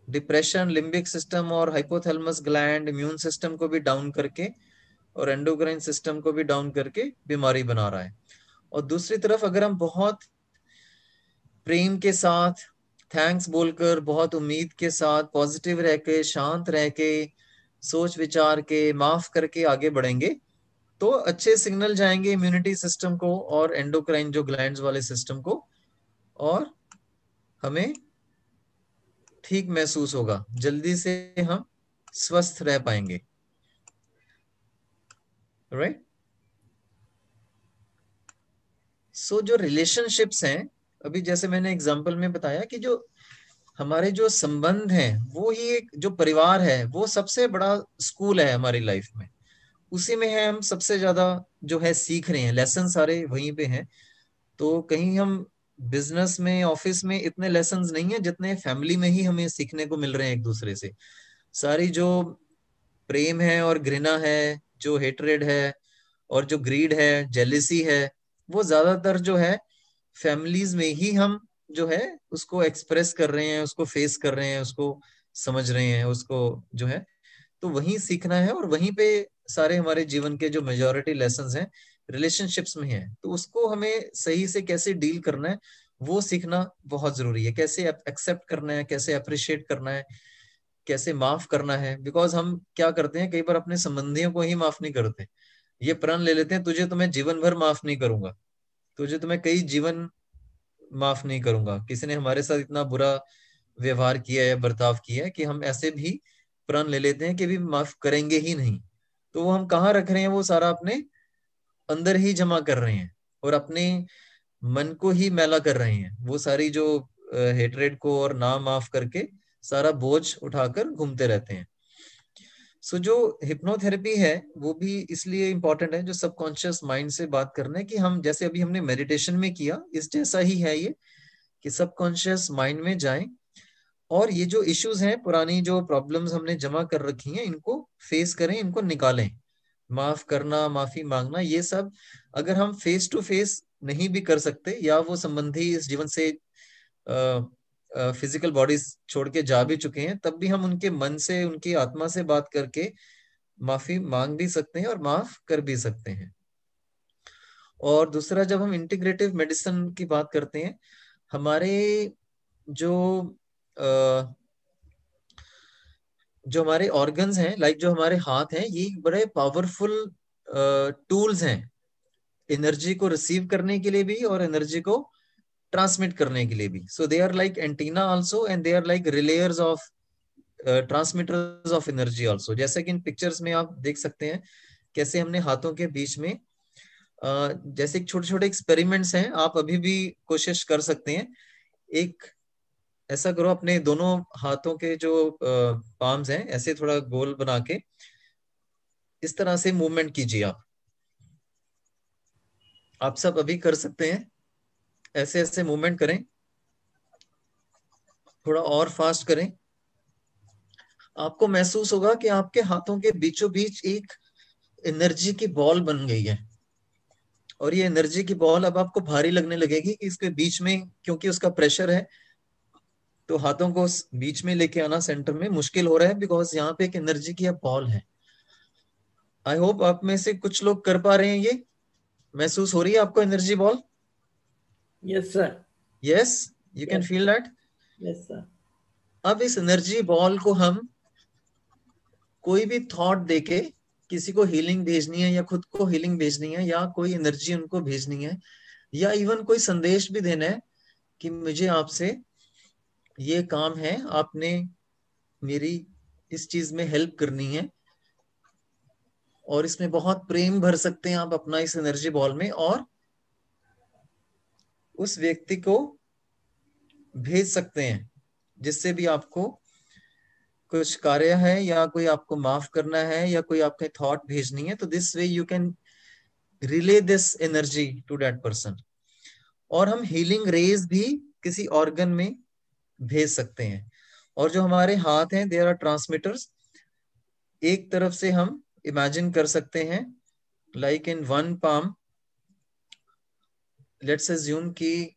depression limbic system और हाइपोथैलेमस ग्लैंड, इम्यून सिस्टम को भी डाउन करके और एंडोक्राइन सिस्टम को भी डाउन करके बीमारी बना रहा है। और दूसरी तरफ अगर हम बहुत प्रेम के साथ, थैंक्स बोलकर, बहुत उम्मीद के साथ, पॉजिटिव रह के, शांत रह के, सोच विचार के, माफ करके आगे बढ़ेंगे, तो अच्छे सिग्नल जाएंगे इम्यूनिटी सिस्टम को और एंडोक्राइन जो ग्लैंड्स वाले सिस्टम को, और हमें ठीक महसूस होगा, जल्दी से हम स्वस्थ रह पाएंगे, राइट। सो जो रिलेशनशिप्स हैं, अभी जैसे मैंने एग्जांपल में बताया कि जो हमारे जो संबंध हैं, वो ही एक जो परिवार है वो सबसे बड़ा स्कूल है हमारी लाइफ में। उसी में है हम सबसे ज्यादा जो है सीख रहे हैं, लेसन सारे वहीं पे हैं। तो कहीं हम बिजनेस में, ऑफिस में इतने लेसन्स नहीं है जितने फैमिली में ही हमें सीखने को मिल रहे हैं एक दूसरे से। सारी जो प्रेम है और घृणा है, जो हेट्रेड है और जो ग्रीड है, जेलिसी है, वो ज्यादातर जो है फैमिलीज में ही हम जो है उसको एक्सप्रेस कर रहे हैं, उसको फेस कर रहे हैं, उसको समझ रहे हैं, उसको जो है तो वहीं सीखना है। और वहीं पे सारे हमारे जीवन के जो मेजोरिटी लेसन्स हैं रिलेशनशिप्स में हैं, तो उसको हमें सही से कैसे डील करना है वो सीखना बहुत जरूरी है। कैसे एक्सेप्ट करना है, कैसे अप्रिशिएट करना है, कैसे माफ करना है। बिकॉज हम क्या करते हैं, कई बार अपने संबंधियों को ही माफ नहीं करते। ये प्रण ले लेते हैं, तुझे तो मैं जीवन भर माफ नहीं करूंगा, तुझे तो मैं कई जीवन माफ नहीं करूंगा। किसी ने हमारे साथ इतना बुरा व्यवहार किया है, बर्ताव किया है, कि हम ऐसे भी प्रण ले लेते हैं कि भी माफ करेंगे ही नहीं। तो वो हम कहाँ रख रहे हैं, वो सारा अपने अंदर ही जमा कर रहे हैं और अपने मन को ही मैला कर रहे हैं। वो सारी जो हेटरेड को और ना माफ करके सारा बोझ उठाकर घूमते रहते हैं। सो जो हिप्नोथेरेपी है वो भी इसलिए इंपॉर्टेंट है, जो सबकॉन्शियस माइंड से बात करना है, कि हम जैसे अभी हमने मेडिटेशन में किया, इस जैसा ही है ये, कि सबकॉन्शियस माइंड में जाएं और ये जो इश्यूज हैं, पुरानी जो प्रॉब्लम्स हमने जमा कर रखी हैं, इनको फेस करें, इनको निकालें। माफ करना, माफी मांगना, ये सब अगर हम फेस टू फेस नहीं भी कर सकते, या वो संबंधी इस जीवन से फिजिकल बॉडी छोड़ के जा भी चुके हैं, तब भी हम उनके मन से, उनकी आत्मा से बात करके माफी मांग भी सकते हैं और माफ कर भी सकते हैं। और दूसरा, जब हम इंटीग्रेटिव मेडिसिन की बात करते हैं, हमारे जो जो हमारे ऑर्गन्स हैं, लाइक जो हमारे हाथ हैं, ये बड़े पावरफुल टूल्स हैं एनर्जी को रिसीव करने के लिए भी और एनर्जी को ट्रांसमिट करने के लिए भी। So they are like antenna also, and they are like relayers of transmitters of energy also. जैसे कि इन पिक्चर्स में आप देख सकते हैं कैसे हमने हाथों के बीच में जैसे छोटे छोटे एक्सपेरिमेंट्स हैं, आप अभी भी कोशिश कर सकते हैं। एक ऐसा करो, अपने दोनों हाथों के जो पाम्स हैं ऐसे थोड़ा गोल बना के इस तरह से मूवमेंट कीजिए। आप सब अभी कर सकते हैं, ऐसे ऐसे मूवमेंट करें, थोड़ा और फास्ट करें। आपको महसूस होगा कि आपके हाथों के बीचों बीच एक एनर्जी की बॉल बन गई है, और ये एनर्जी की बॉल अब आपको भारी लगने लगेगी कि इसके बीच में, क्योंकि उसका प्रेशर है, तो हाथों को बीच में लेके आना सेंटर में मुश्किल हो रहा है, बिकॉज यहाँ पे एक एनर्जी की अब बॉल है। आई होप आप में से कुछ लोग कर पा रहे हैं, ये महसूस हो रही है आपको energy ball? Yes sir. Yes, you can yes feel that. Yes sir. अब इस एनर्जी बॉल को हम कोई भी थॉट देके, किसी को हीलिंग भेजनी है या खुद को हीलिंग भेजनी है, या कोई एनर्जी उनको भेजनी है, या इवन कोई संदेश भी देना है कि मुझे आपसे ये काम है, आपने मेरी इस चीज में हेल्प करनी है, और इसमें बहुत प्रेम भर सकते हैं आप अपना इस एनर्जी बॉल में, और उस व्यक्ति को भेज सकते हैं जिससे भी आपको कुछ कार्य है या कोई आपको माफ करना है या कोई आपके थॉट भेजनी है, तो this way you can relay this energy to that person. और हम हीलिंग रेज भी किसी ऑर्गन में भेज सकते हैं। और जो हमारे हाथ हैं, देयर आर ट्रांसमिटर्स। एक तरफ से हम इमेजिन कर सकते हैं, like in one palm, let's assume कि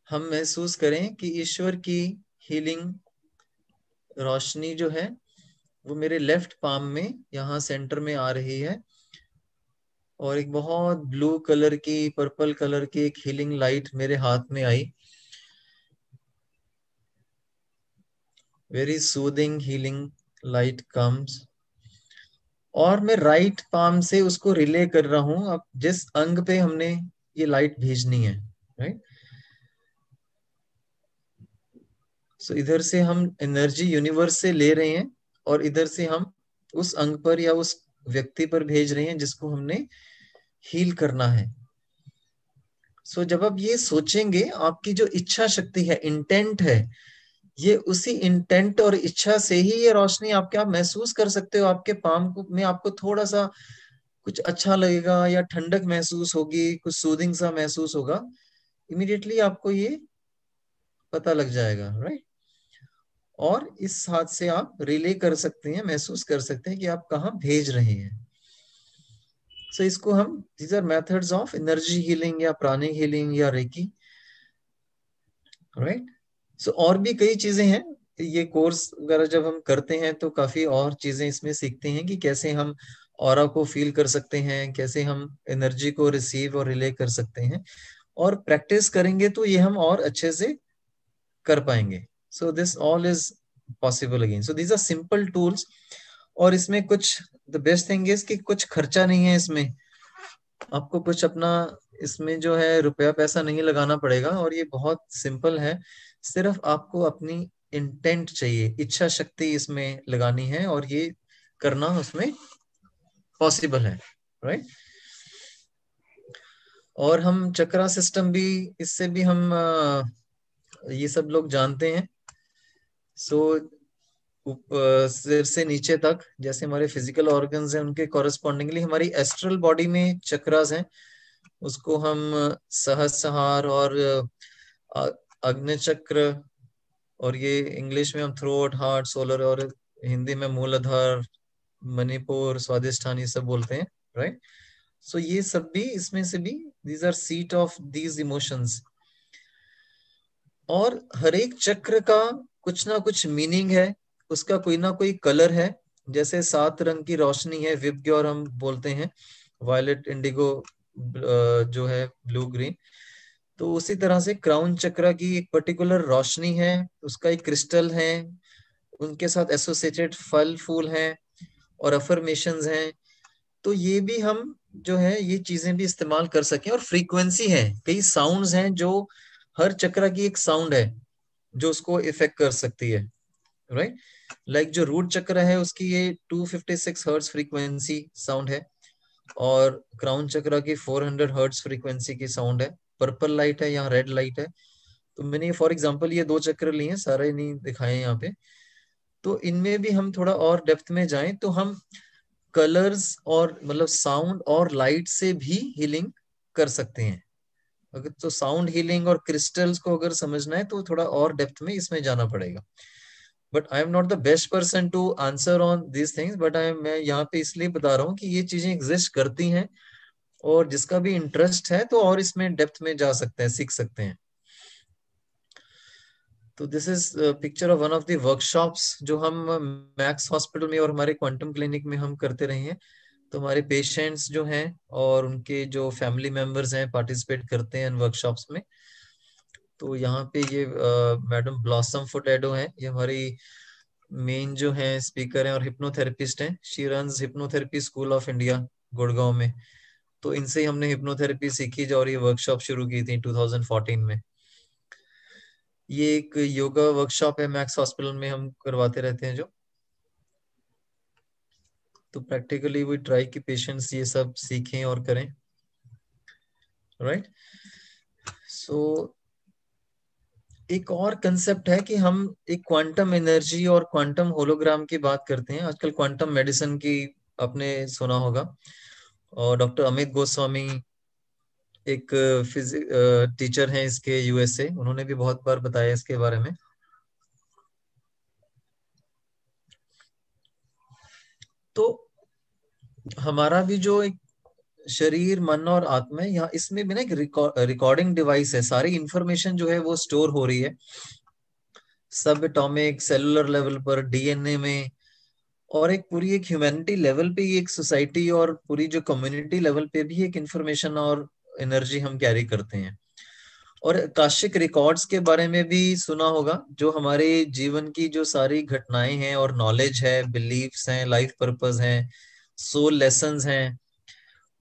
हम महसूस करें कि ईश्वर की हीलिंग रोशनी जो है वो मेरे लेफ्ट पाम में यहाँ सेंटर में आ रही है, और एक बहुत ब्लू कलर की, पर्पल कलर की एक हीलिंग लाइट मेरे हाथ में आई। Very soothing healing light comes, और मैं राइट पाम से उसको रिले कर रहा हूं अब जिस अंग पे हमने ये लाइट भेजनी है, राइट। सो इधर से हम एनर्जी यूनिवर्स से ले रहे हैं और इधर से हम उस अंग पर या उस व्यक्ति पर भेज रहे हैं जिसको हमने हील करना है। सो जब आप ये सोचेंगे, आपकी जो इच्छा शक्ति है, इंटेंट है, ये उसी इंटेंट और इच्छा से ही ये रोशनी आपके, आप महसूस कर सकते हो आपके पाम को में आपको थोड़ा सा कुछ अच्छा लगेगा या ठंडक महसूस होगी, कुछ सूदिंग सा महसूस होगा, इमीडिएटली आपको ये पता लग जाएगा, राइट। और इस हाथ से आप रिले कर सकते हैं, महसूस कर सकते हैं कि आप कहाँ भेज रहे हैं। सो इसको हम, these are methods of energy healing या प्राणिक हीलिंग या रेकी, राइट। सो और भी कई चीजें हैं। ये कोर्स वगैरह जब हम करते हैं तो काफी और चीजें इसमें सीखते हैं कि कैसे हम ऑरा को फील कर सकते हैं, कैसे हम एनर्जी को रिसीव और रिले कर सकते हैं, और प्रैक्टिस करेंगे तो ये हम और अच्छे से कर पाएंगे। So this all is possible again. So these are simple tools, और इसमें कुछ, द बेस्ट थिंग इज कि कुछ खर्चा नहीं है इसमें, आपको कुछ अपना इसमें जो है रुपया पैसा नहीं लगाना पड़ेगा, और ये बहुत सिंपल है। सिर्फ आपको अपनी इंटेंट चाहिए, इच्छा शक्ति इसमें लगानी है, और ये करना उसमें पॉसिबल है, राइट। और हम चक्रा सिस्टम भी, इससे भी हम ये सब लोग जानते हैं। सो सिर से नीचे तक जैसे हमारे फिजिकल ऑर्गन्स हैं, उनके कॉरेस्पॉन्डिंगली हमारी एस्ट्रल बॉडी में चक्रास हैं, उसको हम सहस्रहार और अग्नि चक्र, और ये इंग्लिश में हम थ्रोट, हार्ट, सोलर, और हिंदी में मूलाधार, मणिपुर, स्वादिष्ठान, ये सब बोलते हैं, राइट। सो ये सब भी इसमें से भी, these are seat of these emotions. और हर एक चक्र का कुछ ना कुछ मीनिंग है, उसका कोई ना कोई कलर है। जैसे 7 रंग की रोशनी है, विबग्योर हम बोलते हैं, वायलेट, इंडिगो, जो है ब्लू ग्रीन। तो उसी तरह से क्राउन चक्र की एक पर्टिकुलर रोशनी है, उसका एक क्रिस्टल है, उनके साथ एसोसिएटेड फल फूल हैं और अफर्मेशंस हैं। तो ये भी हम जो है ये चीजें भी इस्तेमाल कर सकें। और फ्रीक्वेंसी है, कई साउंड्स हैं, जो हर चक्र की एक साउंड है जो उसको इफेक्ट कर सकती है, राइट। लाइक जो रूट चक्र है उसकी ये 256 हर्ट्ज फ्रीक्वेंसी साउंड है, और क्राउन चक्र की 400 हर्ट्ज फ्रीक्वेंसी की साउंड है। पर्पल लाइट है, यहाँ रेड लाइट है। तो मैंने फॉर एग्जांपल ये 2 चक्र लिए हैं, सारे नहीं दिखाए यहाँ पे। तो इनमें भी हम थोड़ा और डेप्थ में जाएं तो हम कलर्स और मतलब साउंड और लाइट से भी हीलिंग कर सकते हैं। अगर तो साउंड हीलिंग और क्रिस्टल्स को अगर समझना है तो थोड़ा और डेप्थ में इसमें जाना पड़ेगा। But I am not the best person to answer on these things, but मैं यहाँ पे इसलिए बता रहा हूँ कि ये चीजें एग्जिस्ट करती हैं, और जिसका भी इंटरेस्ट है तो और इसमें डेप्थ में जा सकते हैं, सीख सकते हैं। तो this is picture of one of the workshops जो हम मैक्स हॉस्पिटल में और हमारे क्वांटम क्लिनिक में हम करते रहे हैं। तो हमारे पेशेंट्स जो हैं और उनके जो फैमिली मेंबर्स हैं पार्टिसिपेट करते हैं इन वर्कशॉप्स में। तो यहाँ पे ये मैडम ब्लॉसम फुटेडो है, ये हमारी मेन जो है स्पीकर हैं और हिप्नोथेरेपिस्ट हैं। She runs hypnotherapy school of India Gurgaon में। तो इनसे ही हमने हिप्नोथेरेपी सीखी जो, और ये वर्कशॉप शुरू की थी 2014 में। ये एक योगा वर्कशॉप है, मैक्स हॉस्पिटल में हम करवाते रहते हैं जो। तो प्रैक्टिकली वी ट्राई कि पेशेंट्स ये सब सीखें और करें, राइट। सो एक और कंसेप्ट है कि हम एक क्वांटम एनर्जी और क्वांटम होलोग्राम की बात करते हैं। आजकल क्वांटम मेडिसिन की आपने सुना होगा, और डॉक्टर अमित गोस्वामी एक फिजिक टीचर हैं इसके यूएसए, उन्होंने भी बहुत बार बताया इसके बारे में। तो हमारा भी जो एक शरीर, मन और आत्मा है, यहाँ इसमें भी ना एक रिकॉर्डिंग डिवाइस है। सारी इंफॉर्मेशन जो है वो स्टोर हो रही है सब एटॉमिक सेलुलर लेवल पर, डीएनए में, और एक पूरी एक ह्यूमैनिटी लेवल पे, एक सोसाइटी और पूरी जो कम्युनिटी लेवल पे भी एक इंफॉर्मेशन और एनर्जी हम कैरी करते हैं। और आकाशिक रिकॉर्ड्स के बारे में भी सुना होगा, जो हमारे जीवन की जो सारी घटनाएं हैं और नॉलेज है, बिलीफ्स हैं, लाइफ पर्पस हैं, सोल लेसन्स हैं,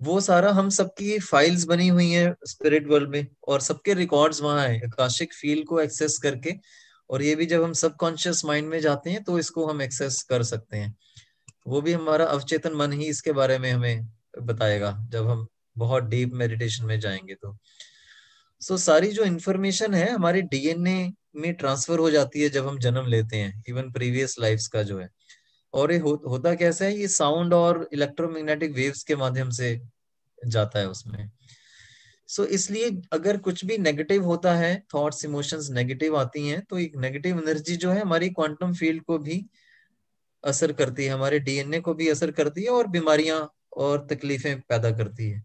वो सारा हम सबकी फाइल्स बनी हुई हैं स्पिरिट वर्ल्ड में, और सबके रिकॉर्ड्स वहां है आकाशिक फील्ड को एक्सेस करके। और ये भी जब हम सबकॉन्शियस माइंड में जाते हैं तो इसको हम एक्सेस कर सकते हैं। वो भी हमारा अवचेतन मन ही इसके बारे में हमें बताएगा जब हम बहुत डीप मेडिटेशन में जाएंगे। तो सारी जो इंफॉर्मेशन है हमारे डीएनए में ट्रांसफर हो जाती है जब हम जन्म लेते हैं, इवन प्रीवियस लाइफ्स का जो है। और ये होता कैसा है, ये साउंड और इलेक्ट्रोमैग्नेटिक वेव्स के माध्यम से जाता है उसमें। इसलिए अगर कुछ भी नेगेटिव होता है, थॉट्स इमोशंस नेगेटिव आती हैं, तो एक नेगेटिव एनर्जी जो है हमारी क्वांटम फील्ड को भी असर करती है, हमारे डीएनए को भी असर करती है, और बीमारियां और तकलीफें पैदा करती है।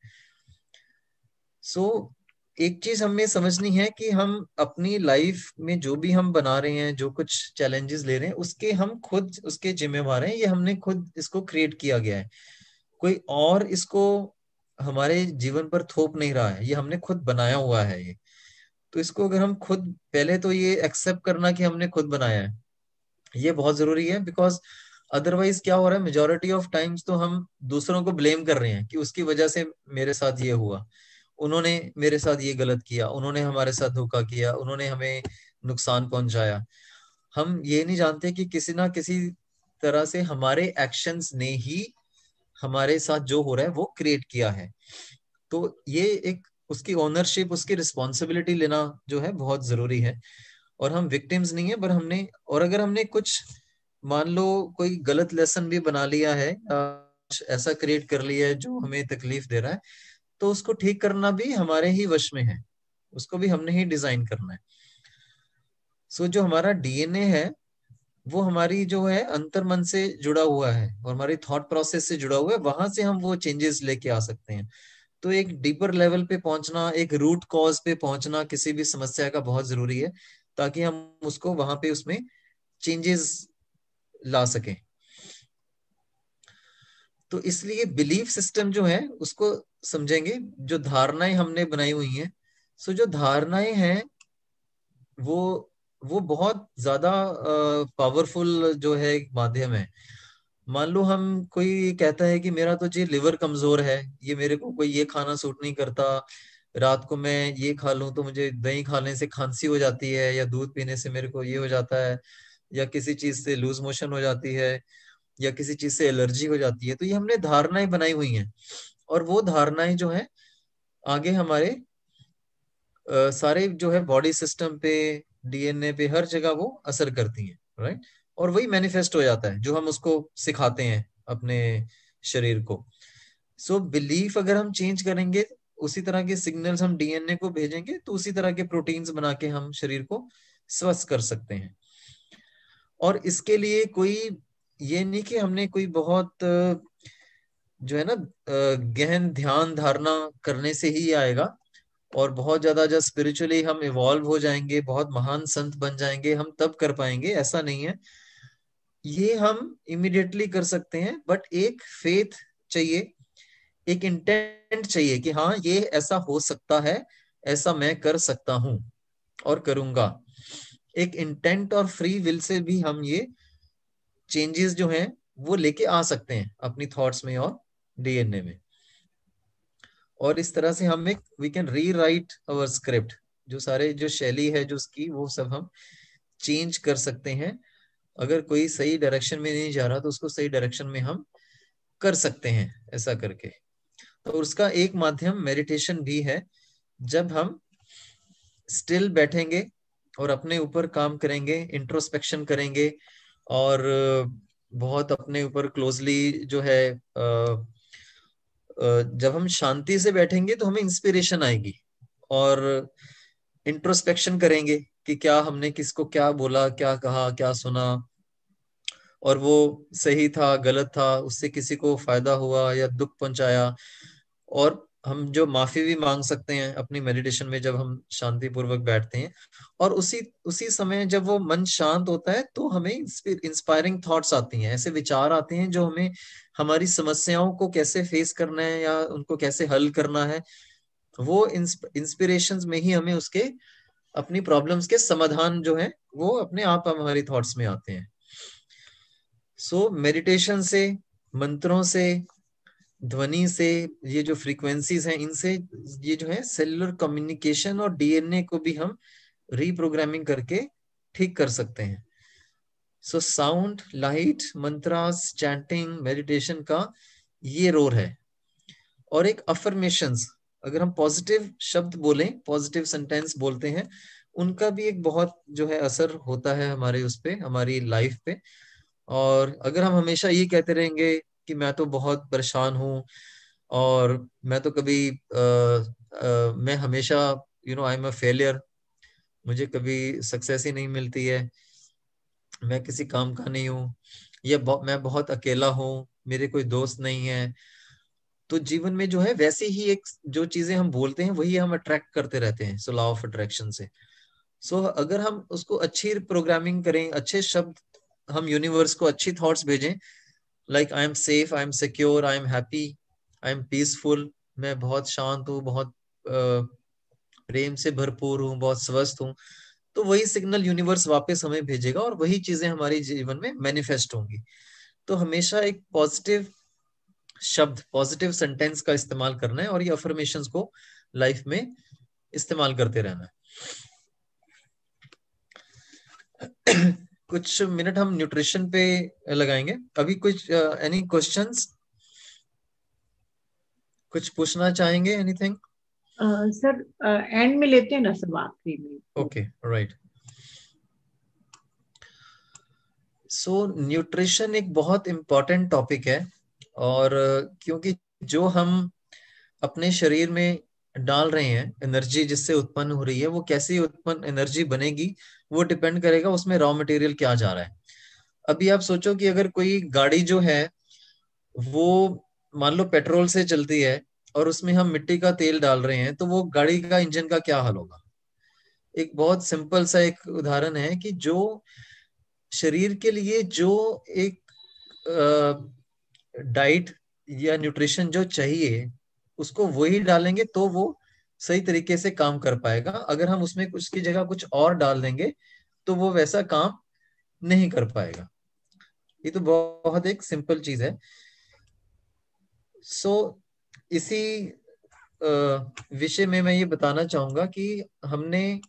एक चीज हमें समझनी है कि हम अपनी लाइफ में जो भी हम बना रहे हैं, जो कुछ चैलेंजेस ले रहे हैं, उसके हम खुद उसके जिम्मेवार हैं। ये हमने खुद इसको क्रिएट किया गया है, कोई और इसको हमारे जीवन पर थोप नहीं रहा है, ये हमने खुद बनाया हुआ है ये। तो इसको अगर हम खुद, पहले तो ये एक्सेप्ट करना कि हमने खुद बनाया है, ये बहुत जरूरी है। बिकॉज अदरवाइज क्या हो रहा है, मेजोरिटी ऑफ टाइम्स तो हम दूसरों को ब्लेम कर रहे हैं कि उसकी वजह से मेरे साथ ये हुआ, उन्होंने मेरे साथ ये गलत किया, उन्होंने हमारे साथ धोखा किया, उन्होंने हमें नुकसान पहुंचाया। हम ये नहीं जानते कि किसी ना किसी तरह से हमारे एक्शंस ने ही हमारे साथ जो हो रहा है वो क्रिएट किया है। तो ये एक उसकी ओनरशिप, उसकी रिस्पॉन्सिबिलिटी लेना जो है बहुत जरूरी है। और हम विक्टिम्स नहीं है, पर हमने, और अगर हमने कुछ मान लो कोई गलत लेसन भी बना लिया है, ऐसा क्रिएट कर लिया है जो हमें तकलीफ दे रहा है, तो उसको ठीक करना भी हमारे ही वश में है, उसको भी हमने ही डिजाइन करना है। जो हमारा डीएनए है वो हमारी जो है अंतर मन से जुड़ा हुआ है और हमारी थॉट प्रोसेस से जुड़ा हुआ है, वहां से हम वो चेंजेस लेके आ सकते हैं। तो एक डीपर लेवल पे पहुंचना, एक रूट कॉज पे पहुंचना किसी भी समस्या का बहुत जरूरी है, ताकि हम उसको वहां पे उसमें चेंजेस ला सकें। तो इसलिए बिलीफ सिस्टम जो है उसको समझेंगे, जो धारणाएं हमने बनाई हुई हैं। जो धारणाएं हैं वो बहुत ज्यादा पावरफुल जो है एक माध्यम है। मान लो हम, कोई कहता है कि मेरा तो जी लिवर कमजोर है, ये मेरे को कोई ये खाना सूट नहीं करता, रात को मैं ये खा लूं तो मुझे दही खाने से खांसी हो जाती है, या दूध पीने से मेरे को ये हो जाता है, या किसी चीज से लूज मोशन हो जाती है, या किसी चीज से एलर्जी हो जाती है। तो ये हमने धारणाएं बनाई हुई हैं, और वो धारणाएं जो है आगे हमारे सारे जो है बॉडी सिस्टम पे, डीएनए पे, हर जगह वो असर करती हैं, राइट। और वही मैनिफेस्ट हो जाता है जो हम उसको सिखाते हैं अपने शरीर को। बिलीफ अगर हम चेंज करेंगे, उसी तरह के सिग्नल्स हम डीएनए को भेजेंगे, तो उसी तरह के प्रोटीन्स बना के हम शरीर को स्वस्थ कर सकते हैं। और इसके लिए कोई ये नहीं कि हमने कोई बहुत जो है ना गहन ध्यान धारणा करने से ही आएगा, और बहुत ज्यादा जब स्पिरिचुअली हम इवॉल्व हो जाएंगे, बहुत महान संत बन जाएंगे, हम तब कर पाएंगे, ऐसा नहीं है। ये हम इमिडिएटली कर सकते हैं, बट एक फेथ चाहिए, एक इंटेंट चाहिए कि हाँ ये ऐसा हो सकता है, ऐसा मैं कर सकता हूं और करूंगा। एक इंटेंट और फ्री विल से भी हम ये चेंजेस जो हैं वो लेके आ सकते हैं अपनी थॉट्स में और डीएनए में। और इस तरह से हम एक we can rewrite our script, जो सारे जो शैली है जो उसकी, वो सब हम चेंज कर सकते हैं। अगर कोई सही डायरेक्शन में नहीं जा रहा तो उसको सही डायरेक्शन में हम कर सकते हैं ऐसा करके। तो उसका एक माध्यम मेडिटेशन भी है। जब हम स्टिल बैठेंगे और अपने ऊपर काम करेंगे, इंट्रोस्पेक्शन करेंगे और बहुत अपने ऊपर क्लोजली जो है जब हम शांति से बैठेंगे तो हमें इंस्पिरेशन आएगी, और इंट्रोस्पेक्शन करेंगे कि क्या हमने किसको क्या बोला, क्या कहा, क्या सुना, और वो सही था, गलत था, उससे किसी को फायदा हुआ या दुख पहुंचाया। और हम जो माफी भी मांग सकते हैं अपनी मेडिटेशन में जब हम शांति पूर्वक बैठते हैं। और उसी उसी समय जब वो मन शांत होता है तो हमें इंस्पायरिंग थॉट्स आती हैं, ऐसे विचार आते हैं जो हमें हमारी समस्याओं को कैसे फेस करना है या उनको कैसे हल करना है, वो इंस्पिरेशंस में ही हमें उसके अपनी प्रॉब्लम्स के समाधान जो है वो अपने आप हमारी थॉट्स में आते हैं। सो मेडिटेशन से, मंत्रों से, ध्वनि से, ये जो फ्रीक्वेंसीज हैं इनसे ये जो है सेलुलर कम्युनिकेशन और डीएनए को भी हम रीप्रोग्रामिंग करके ठीक कर सकते हैं। So sound, light, mantras, chanting, meditation का ये रोल है। और एक अफर्मेशंस, अगर हम पॉजिटिव शब्द बोलें, पॉजिटिव सेंटेंस बोलते हैं, उनका भी एक बहुत जो है असर होता है हमारे उस पे, हमारी लाइफ पे। और अगर हम हमेशा ये कहते रहेंगे कि मैं तो बहुत परेशान हूँ और मैं तो कभी मैं हमेशा आई एम अ फेलियर, मुझे कभी सक्सेस ही नहीं मिलती है, मैं किसी काम का नहीं हूँ, मैं बहुत अकेला हूँ, मेरे कोई दोस्त नहीं है, तो जीवन में जो है वैसे ही एक जो चीजें हम बोलते हैं वही हम अट्रैक्ट करते रहते हैं, सो लॉ ऑफ अट्रैक्शन से। सो अगर हम उसको अच्छी प्रोग्रामिंग करें, अच्छे शब्द हम यूनिवर्स को अच्छी थॉट्स भेजें, like I am safe, I am secure, I am happy, I am peaceful, मैं बहुत शांत हूँ, बहुत प्रेम से भरपूर हूँ, बहुत स्वस्थ हूँ, तो वही सिग्नल यूनिवर्स वापस हमें भेजेगा और वही चीजें हमारे जीवन में मैनिफेस्ट होंगी। तो हमेशा एक पॉजिटिव शब्द, पॉजिटिव सेंटेंस का इस्तेमाल करना है और ये अफर्मेशंस को लाइफ में इस्तेमाल करते रहना है। कुछ मिनट हम न्यूट्रिशन पे लगाएंगे। अभी कुछ एनी क्वेश्चंस, कुछ पूछना चाहेंगे, एनीथिंग? सर एंड में लेते हैं ना सब, आखिरी में। Okay, right. सो न्यूट्रिशन एक बहुत इम्पोर्टेंट टॉपिक है, और क्योंकि जो हम अपने शरीर में डाल रहे हैं, एनर्जी जिससे उत्पन्न हो रही है, वो कैसी उत्पन्न एनर्जी बनेगी वो डिपेंड करेगा उसमें रॉ मटेरियल क्या जा रहा है। अभी आप सोचो कि अगर कोई गाड़ी जो है वो मान लो पेट्रोल से चलती है और उसमें हम मिट्टी का तेल डाल रहे हैं, तो वो गाड़ी का इंजन का क्या हाल होगा। एक बहुत सिंपल सा एक उदाहरण है कि जो शरीर के लिए जो एक डाइट या न्यूट्रिशन जो चाहिए उसको वही डालेंगे तो वो सही तरीके से काम कर पाएगा। अगर हम उसमें कुछ की जगह कुछ और डाल देंगे तो वो वैसा काम नहीं कर पाएगा। ये तो बहुत एक सिंपल चीज है। सो इसी विषय में मैं ये बताना चाहूंगा कि हमने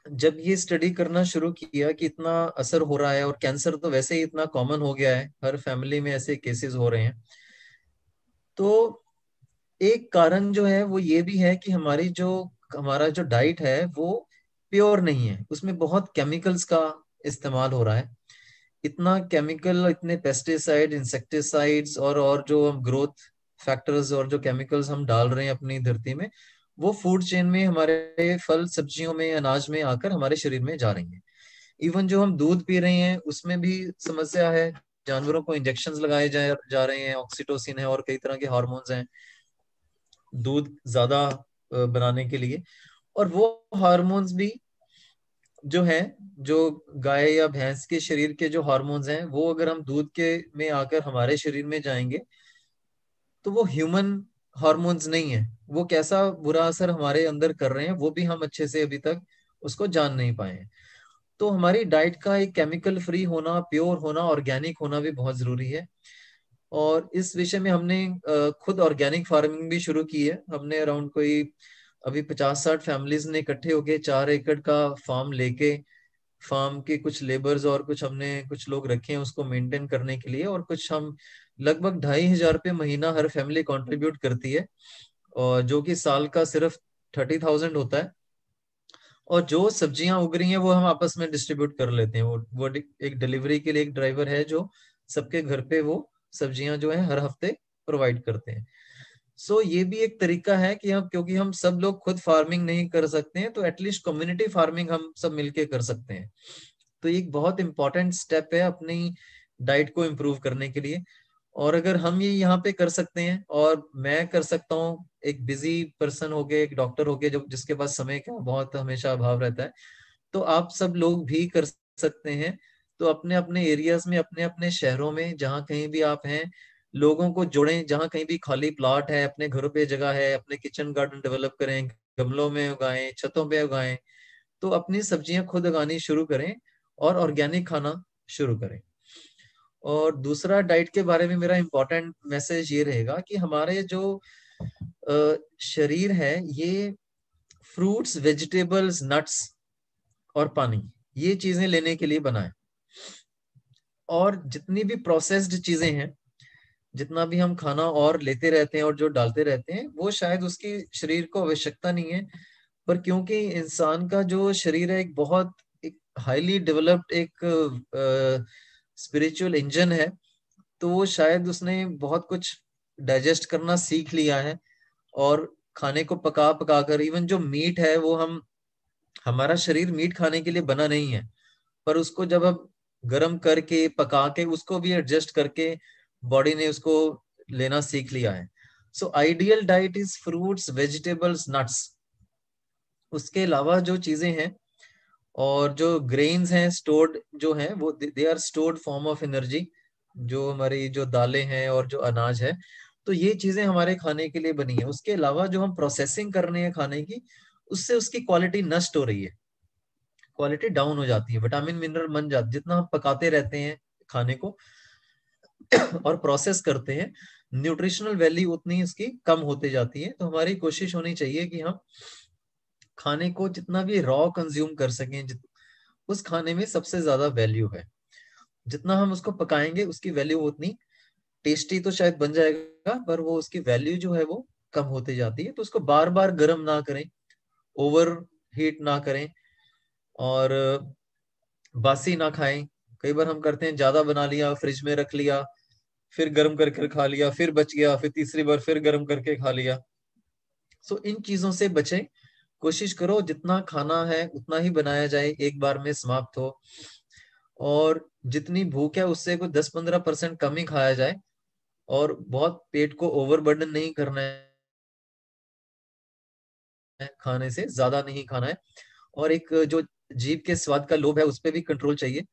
जब ये स्टडी करना शुरू किया कि इतना असर हो रहा है, और कैंसर तो वैसे ही इतना कॉमन हो गया है, हर फैमिली में ऐसे केसेस हो रहे हैं, तो एक कारण जो है वो ये भी है कि हमारा जो डाइट है वो प्योर नहीं है, उसमें बहुत केमिकल्स का इस्तेमाल हो रहा है। इतना केमिकल, इतने पेस्टिसाइड, इंसेक्टिसाइड्स और जो हम ग्रोथ फैक्टर्स और जो केमिकल्स हम डाल रहे हैं अपनी धरती में, वो फूड चेन में हमारे फल सब्जियों में, अनाज में आकर हमारे शरीर में जा रही हैं। इवन जो हम दूध पी रहे हैं उसमें भी समस्या है, जानवरों को इंजेक्शन लगाए जा रहे हैं, ऑक्सीटोसिन है और कई तरह के हार्मोन्स हैं दूध ज्यादा बनाने के लिए। और वो हार्मोन्स भी जो है, जो गाय या भैंस के शरीर के जो हार्मोन्स हैं, वो अगर हम दूध के में आकर हमारे शरीर में जाएंगे तो वो ह्यूमन हार्मोन्स नहीं है। वो कैसा बुरा असर हमारे अंदर कर रहे हैं वो भी हम अच्छे से अभी तक उसको जान नहीं पाए हैं। तो हमारी डाइट का एक केमिकल फ्री होना, प्योर होना, ऑर्गेनिक होना भी बहुत जरूरी है। और इस विषय में हमने खुद ऑर्गेनिक फार्मिंग भी शुरू की है। हमने अराउंड कोई अभी 50-60 फैमिलीज ने इकट्ठे होके 4 एकड़ का फार्म लेके फार्म के कुछ लेबर्स और कुछ हमने कुछ लोग रखे हैं उसको मेंटेन करने के लिए, और कुछ हम लगभग 2,500 रुपये महीना हर फैमिली कंट्रीब्यूट करती है, और जो कि साल का सिर्फ 30,000 होता है। और जो सब्जियां उग रही हैं वो हम आपस में डिस्ट्रीब्यूट कर लेते हैं। वो एक डिलीवरी के लिए एक ड्राइवर है जो सबके घर पे वो सब्जियां जो है हर हफ्ते प्रोवाइड करते हैं। सो ये भी एक तरीका है कि हम, क्योंकि हम सब लोग खुद फार्मिंग नहीं कर सकते हैं, तो एटलीस्ट कम्युनिटी फार्मिंग हम सब मिलके कर सकते हैं। तो एक बहुत इंपॉर्टेंट स्टेप है अपनी डाइट को इम्प्रूव करने के लिए। और अगर हम ये यहाँ पे कर सकते हैं, और मैं कर सकता हूँ, एक बिजी पर्सन हो गए, एक डॉक्टर हो गए जो जिसके पास समय का बहुत हमेशा अभाव रहता है, तो आप सब लोग भी कर सकते हैं। तो अपने अपने एरियाज में, अपने अपने शहरों में, जहाँ कहीं भी आप हैं, लोगों को जोड़ें। जहाँ कहीं भी खाली प्लॉट है, अपने घरों पे जगह है, अपने किचन गार्डन डेवलप करें, गमलों में उगाएं, छतों पे उगाएं। तो अपनी सब्जियां खुद उगानी शुरू करें और ऑर्गेनिक खाना शुरू करें। और दूसरा, डाइट के बारे में मेरा इंपॉर्टेंट मैसेज ये रहेगा कि हमारे जो शरीर है, ये फ्रूट्स, वेजिटेबल्स, नट्स और पानी, ये चीजें लेने के लिए बना है। और जितनी भी प्रोसेस्ड चीजें हैं, जितना भी हम खाना और लेते रहते हैं और जो डालते रहते हैं, वो शायद उसकी शरीर को आवश्यकता नहीं है। पर क्योंकि इंसान का जो शरीर है एक हाईली डेवलप्ड एक स्पिरिचुअल इंजन है, तो वो शायद उसने बहुत कुछ डाइजेस्ट करना सीख लिया है। और खाने को पका पका कर, इवन जो मीट है वो हमारा शरीर मीट खाने के लिए बना नहीं है, पर उसको जब हम गर्म करके पका के उसको भी एडजस्ट करके बॉडी ने उसको लेना सीख लिया है। So ideal diet is fruits, vegetables, nuts. उसके अलावा जो चीजें हैं और जो ग्रेन्स हैं स्टोर्ड जो हैं, वो they are stored form of energy. जो हमारी जो दालें हैं और जो अनाज है, तो ये चीजें हमारे खाने के लिए बनी है। उसके अलावा जो हम प्रोसेसिंग कर रहे हैं खाने की, उससे उसकी क्वालिटी नष्ट हो रही है, क्वालिटी डाउन हो जाती है, विटामिन मिनरल बन जाते। जितना हम पकाते रहते हैं खाने को और प्रोसेस करते हैं, न्यूट्रिशनल वैल्यू उतनी इसकी कम होते जाती है। तो हमारी कोशिश होनी चाहिए कि हम खाने को जितना भी रॉ कंज्यूम कर सकें, उस खाने में सबसे ज्यादा वैल्यू है। जितना हम उसको पकाएंगे उसकी वैल्यू उतनी, टेस्टी तो शायद बन जाएगा, पर वो उसकी वैल्यू जो है वो कम होती जाती है। तो उसको बार बार गर्म ना करें, ओवर हीट ना करें, और बासी ना खाएं। कई बार हम करते हैं, ज्यादा बना लिया, फ्रिज में रख लिया, फिर गर्म करके खा लिया, फिर बच गया, फिर तीसरी बार फिर गर्म करके खा लिया। सो इन चीजों से बचें। कोशिश करो जितना खाना है उतना ही बनाया जाए, एक बार में समाप्त हो। और जितनी भूख है उससे कुछ 10-15% कम ही खाया जाए, और बहुत पेट को ओवरबर्डन नहीं करना है, खाने से ज्यादा नहीं खाना है। और एक जो जीभ के स्वाद का लोभ है उस पर भी कंट्रोल चाहिए।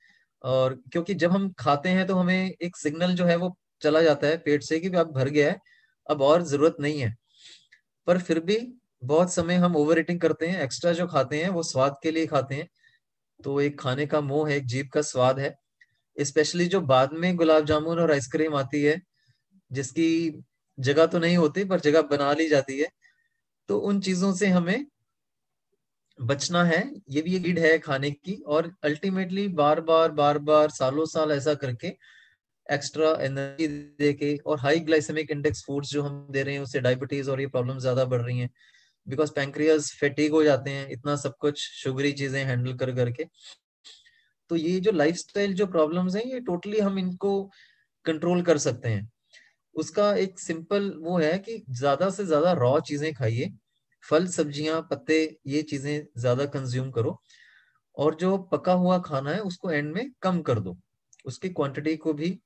और क्योंकि जब हम खाते हैं तो हमें एक सिग्नल जो है वो चला जाता है पेट से कि अब भर गया है, अब और जरूरत नहीं है। पर फिर भी बहुत समय हम ओवर ईटिंग करते हैं, एक्स्ट्रा जो खाते हैं वो स्वाद के लिए खाते हैं। तो एक खाने का मोह है, एक जीभ का स्वाद है। स्पेशली जो बाद में गुलाब जामुन और आइसक्रीम आती है, जिसकी जगह तो नहीं होती पर जगह बना ली जाती है, तो उन चीजों से हमें बचना है। ये भी एक लीड है खाने की। और अल्टीमेटली बार बार सालों साल ऐसा करके एक्स्ट्रा एनर्जी देके और हाई ग्लाइसेमिक इंडेक्स फूड्स जो हम दे रहे हैं, उससे डायबिटीज और ये प्रॉब्लम ज्यादा बढ़ रही हैं। बिकॉज पैंक्रियाज फेटिक हो जाते हैं इतना सब कुछ शुगरी चीजें हैंडल कर करके। तो ये जो लाइफस्टाइल जो प्रॉब्लम्स हैं, ये टोटली हम इनको कंट्रोल कर सकते हैं। उसका एक सिंपल वो है कि ज्यादा से ज्यादा रॉ चीजें खाइए, फल, सब्जियां, पत्ते, ये चीजें ज्यादा कंज्यूम करो। और जो पका हुआ खाना है उसको एंड में कम कर दो, उसकी क्वांटिटी को भी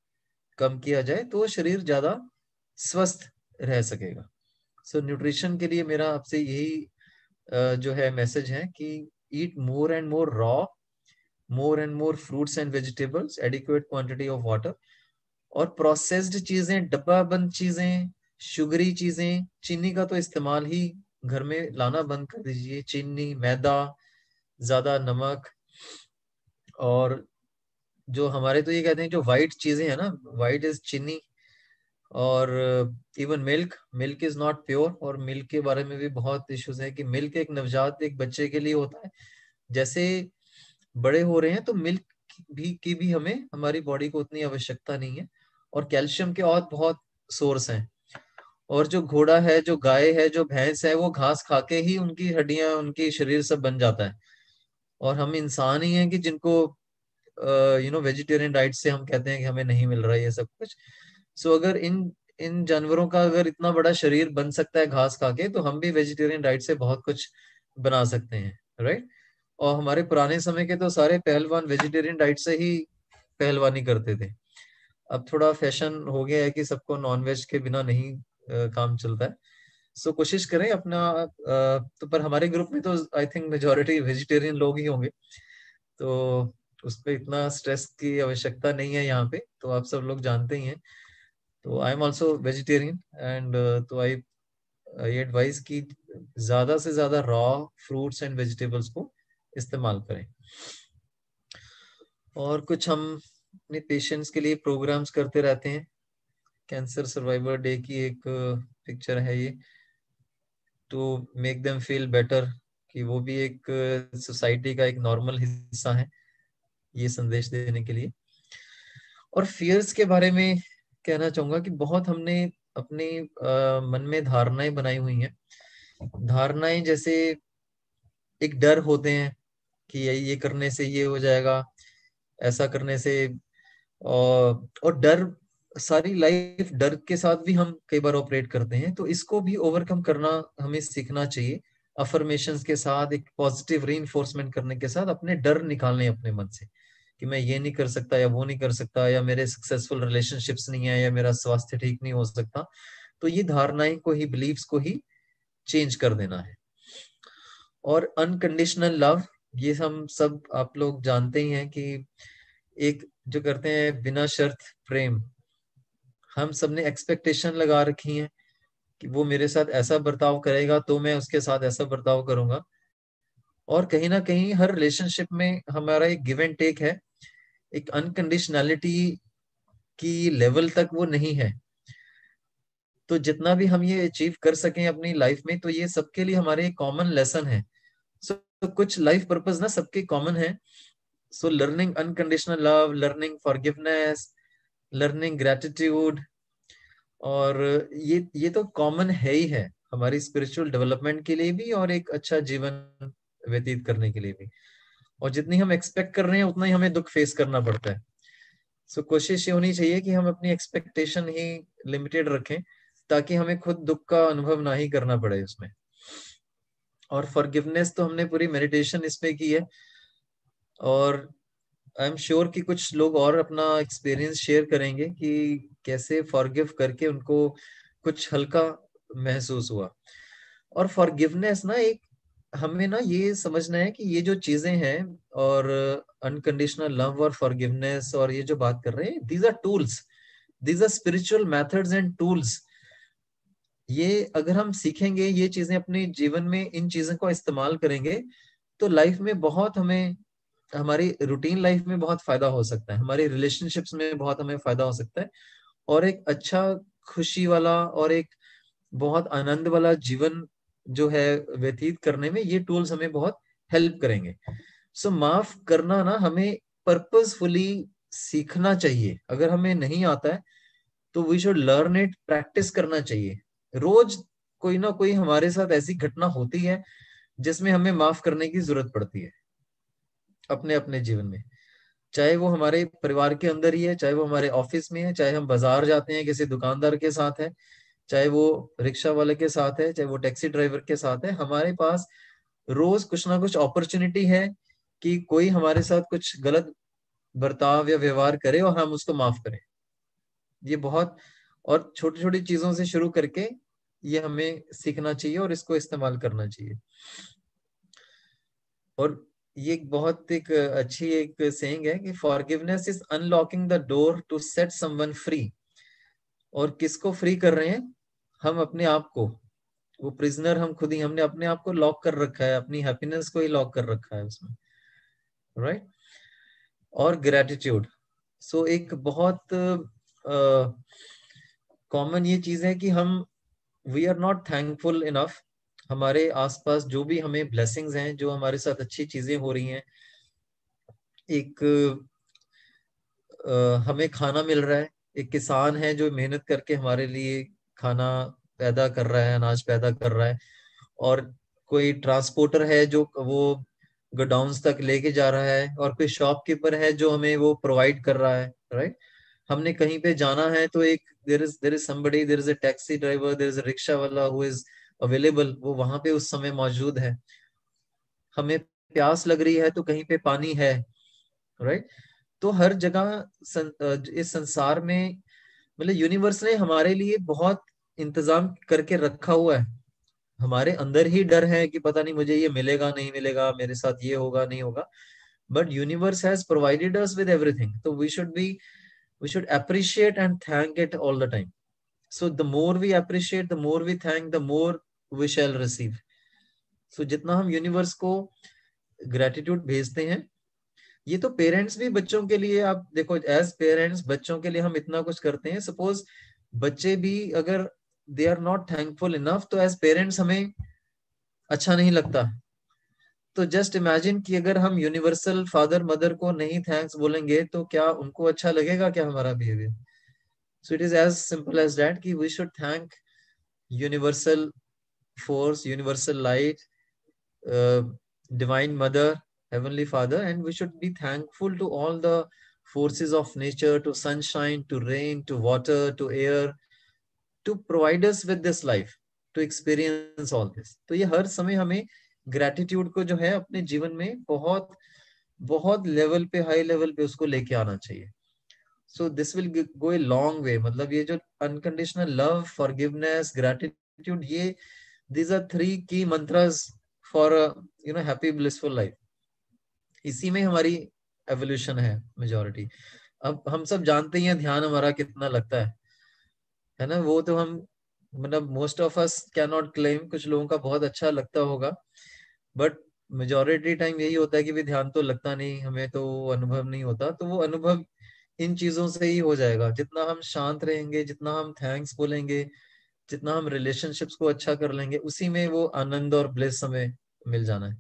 कम किया जाए, तो शरीर ज्यादा स्वस्थ रह सकेगा। सो न्यूट्रिशन के लिए मेरा आपसे यही जो है मैसेज है कि eat more and more raw, more and more fruits and vegetables, adequate quantity of water. और प्रोसेस्ड चीजें, डब्बा बंद चीजें, शुगरी चीजें, चीनी का तो इस्तेमाल ही घर में लाना बंद कर दीजिए। चीनी, मैदा, ज्यादा नमक, और जो हमारे तो ये कहते हैं जो व्हाइट चीजें है ना, व्हाइट इज चीनी। और even milk, milk is not pure. और मिल्क के बारे में भी बहुत इश्यूज है कि मिल्क एक नवजात एक बच्चे के लिए होता है, जैसे बड़े हो रहे हैं तो मिल्क की भी हमें हमारी बॉडी को उतनी आवश्यकता नहीं है। और कैल्शियम के और बहुत सोर्स हैं। और जो घोड़ा है, जो गाय है, जो भैंस है, वो घास खा के ही उनकी हड्डियां, उनकी शरीर सब बन जाता है। और हम इंसान ही हैं कि जिनको वेजिटेरियन डाइट से हम कहते हैं कि हमें नहीं मिल रहा है ये सब कुछ। सो अगर इन इन जानवरों का अगर इतना बड़ा शरीर बन सकता है घास खा के, तो हम भी वेजिटेरियन डाइट से बहुत कुछ बना सकते हैं, राइट। और हमारे पुराने समय के तो सारे पहलवान वेजिटेरियन डाइट से ही पहलवानी करते थे। अब थोड़ा फैशन हो गया है कि सबको नॉनवेज के बिना नहीं काम चलता है। सो कोशिश करें अपना तो पर हमारे ग्रुप में तो आई थिंक मेजोरिटी वेजिटेरियन लोग ही होंगे, तो उस पर इतना स्ट्रेस की आवश्यकता नहीं है यहाँ पे, तो आप सब लोग जानते ही हैं। तो I am also vegetarian and तो आई एडवाइस कि ज्यादा से ज्यादा रॉ फ्रूट्स एंड वेजिटेबल्स को इस्तेमाल करें। और कुछ हम अपने पेशेंट्स के लिए प्रोग्राम्स करते रहते हैं। कैंसर सर्वाइवर डे की एक पिक्चर है ये, to make them feel better, कि वो भी एक सोसाइटी का एक नॉर्मल हिस्सा है, ये संदेश देने के लिए। और फियर्स के बारे में कहना चाहूंगा कि बहुत हमने अपने मन में धारणाएं बनाई हुई हैं। धारणाएं जैसे एक डर होते हैं कि ये करने से ये हो जाएगा, ऐसा करने से। और डर, सारी लाइफ डर के साथ भी हम कई बार ऑपरेट करते हैं, तो इसको भी ओवरकम करना हमें सीखना चाहिए। अफर्मेशंस के साथ, एक पॉजिटिव रीइंफोर्समेंट करने के साथ अपने डर निकालने अपने मन से, कि मैं ये नहीं कर सकता या वो नहीं कर सकता, या मेरे सक्सेसफुल रिलेशनशिप्स नहीं है, या मेरा स्वास्थ्य ठीक नहीं हो सकता। तो ये धारणाएं को ही, बिलीव्स को ही चेंज कर देना है। और अनकंडीशनल लव, ये हम सब आप लोग जानते ही हैं कि एक जो करते हैं बिना शर्त प्रेम। हम सबने एक्सपेक्टेशन लगा रखी है कि वो मेरे साथ ऐसा बर्ताव करेगा तो मैं उसके साथ ऐसा बर्ताव करूंगा। और कहीं ना कहीं हर रिलेशनशिप में हमारा एक गिव एंड टेक है, एक अनकंडीशनैलिटी की लेवल तक वो नहीं है। तो जितना भी हम ये अचीव कर सकें अपनी लाइफ में, तो ये सबके लिए हमारे कॉमन लेसन है। तो कुछ लाइफ पर्पस ना सबके कॉमन है। So learning unconditional love, learning forgiveness, learning gratitude, और ये तो कॉमन है ही है हमारी स्पिरिचुअल डेवलपमेंट के लिए भी, और एक अच्छा जीवन व्यतीत करने के लिए भी। और जितनी हम एक्सपेक्ट कर रहे हैं उतना ही हमें दुख फेस करना पड़ता है। सो कोशिश ये होनी चाहिए कि हम अपनी एक्सपेक्टेशन ही लिमिटेड रखें, ताकि हमें खुद दुख का अनुभव ना ही करना पड़े उसमें। और फॉरगिवनेस तो हमने पूरी मेडिटेशन इसमें की है। और आई एम श्योर कि कुछ लोग और अपना एक्सपीरियंस शेयर करेंगे कि कैसे फॉरगिव करके उनको कुछ हल्का महसूस हुआ। और फॉरगिवनेस ना, एक हमें ना ये समझना है कि ये जो चीजें हैं, और अनकंडीशनल लव और फॉरगिवनेस और ये जो बात कर रहे हैं, these are tools, these are spiritual methods and tools. ये अगर हम सीखेंगे ये चीजें अपने जीवन में, इन चीजों को इस्तेमाल करेंगे, तो लाइफ में बहुत हमें, हमारी रूटीन लाइफ में बहुत फायदा हो सकता है, हमारी रिलेशनशिप्स में बहुत हमें फायदा हो सकता है। और एक अच्छा, खुशी वाला और एक बहुत आनंद वाला जीवन जो है व्यतीत करने में ये टूल्स हमें बहुत हेल्प करेंगे। सो माफ करना ना हमें पर्पसफुली सीखना चाहिए। अगर हमें नहीं आता है तो we should learn it, practice करना चाहिए। रोज कोई ना कोई हमारे साथ ऐसी घटना होती है जिसमें हमें माफ करने की जरूरत पड़ती है अपने अपने जीवन में। चाहे वो हमारे परिवार के अंदर ही है, चाहे वो हमारे ऑफिस में है, चाहे हम बाजार जाते हैं किसी दुकानदार के साथ है, चाहे वो रिक्शा वाले के साथ है, चाहे वो टैक्सी ड्राइवर के साथ है। हमारे पास रोज कुछ ना कुछ अपॉर्चुनिटी है कि कोई हमारे साथ कुछ गलत बर्ताव या व्यवहार करे और हम उसको माफ करें। ये बहुत, और छोटी छोटी चीजों से शुरू करके ये हमें सीखना चाहिए और इसको इस्तेमाल करना चाहिए। और ये बहुत एक अच्छी एक सेइंग है कि forgiveness is unlocking the door to set someone free. और किसको फ्री कर रहे हैं? हम अपने आप को। वो प्रिजनर हम खुद ही, हमने अपने आप को लॉक कर रखा है, अपनी हैप्पीनेस को ही लॉक कर रखा है उसमें, राइट। और ग्रेटिट्यूड, सो एक बहुत कॉमन ये चीज है कि हम, we are not thankful enough. हमारे आसपास जो भी हमें ब्लेसिंग्स हैं, जो हमारे साथ अच्छी चीजें हो रही हैं, एक हमें खाना मिल रहा है, एक किसान है जो मेहनत करके हमारे लिए खाना पैदा कर रहा है, अनाज पैदा कर रहा है, और कोई ट्रांसपोर्टर है जो वो गोडाउन्स तक लेके जा रहा है, और कोई शॉपकीपर है जो हमें वो प्रोवाइड कर रहा है, राइट। हमने कहीं पे जाना है तो एक there is somebody, there is a taxi driver, there is a rickshaw वाला हु इज अवेलेबल, वो वहां पे उस समय मौजूद है। हमें प्यास लग रही है तो कहीं पे पानी है, राइट। तो हर जगह इस संसार में, मतलब यूनिवर्स ने हमारे लिए बहुत इंतजाम करके रखा हुआ है। हमारे अंदर ही डर है कि पता नहीं मुझे ये मिलेगा नहीं मिलेगा, मेरे साथ ये होगा नहीं होगा, but universe has provided us with everything, तो we should appreciate and thank it all the time. So the more we appreciate, the more we thank, the more we shall receive. So जितना हम universe को gratitude भेजते हैं, ये तो parents भी बच्चों के लिए, आप देखो एज पेरेंट्स बच्चों के लिए हम इतना कुछ करते हैं, सपोज बच्चे भी अगर they are not thankful enough, तो एज पेरेंट्स हमें अच्छा नहीं लगता। तो जस्ट इमेजिन कि अगर हम यूनिवर्सल फादर मदर को नहीं थैंक्स बोलेंगे तो क्या उनको अच्छा लगेगा क्या हमारा behaviour? So it is as simple as that कि we should thank universal force, universal light, divine mother, heavenly father, and we should be thankful to all the forces of nature, to sunshine, to rain, to water, to air, to provide us with this life, to experience all this. तो ये हर समय हमें gratitude को जो है अपने जीवन में बहुत बहुत लेवल पे, हाई लेवल पे उसको लेके आना चाहिए। So this will go a long way. मतलब ये जो अनकंडीशनल लव, फॉरगिवनेस, ग्रेटिट्यूड, ये these are three key mantras for a happy blissful life। इसी में हमारी एवोल्यूशन है मेजॉरिटी। अब हम सब जानते ही हैं ध्यान हमारा कितना लगता है ना। वो तो हम, मतलब most of us can not claim, कुछ लोगों का बहुत अच्छा लगता होगा, बट मेजॉरिटी टाइम यही होता है कि भी ध्यान तो लगता नहीं, हमें तो अनुभव नहीं होता। तो वो अनुभव इन चीजों से ही हो जाएगा, जितना हम शांत रहेंगे, जितना हम थैंक्स बोलेंगे, जितना हम रिलेशनशिप्स को अच्छा कर लेंगे, उसी में वो आनंद और ब्लिस हमें मिल जाना है।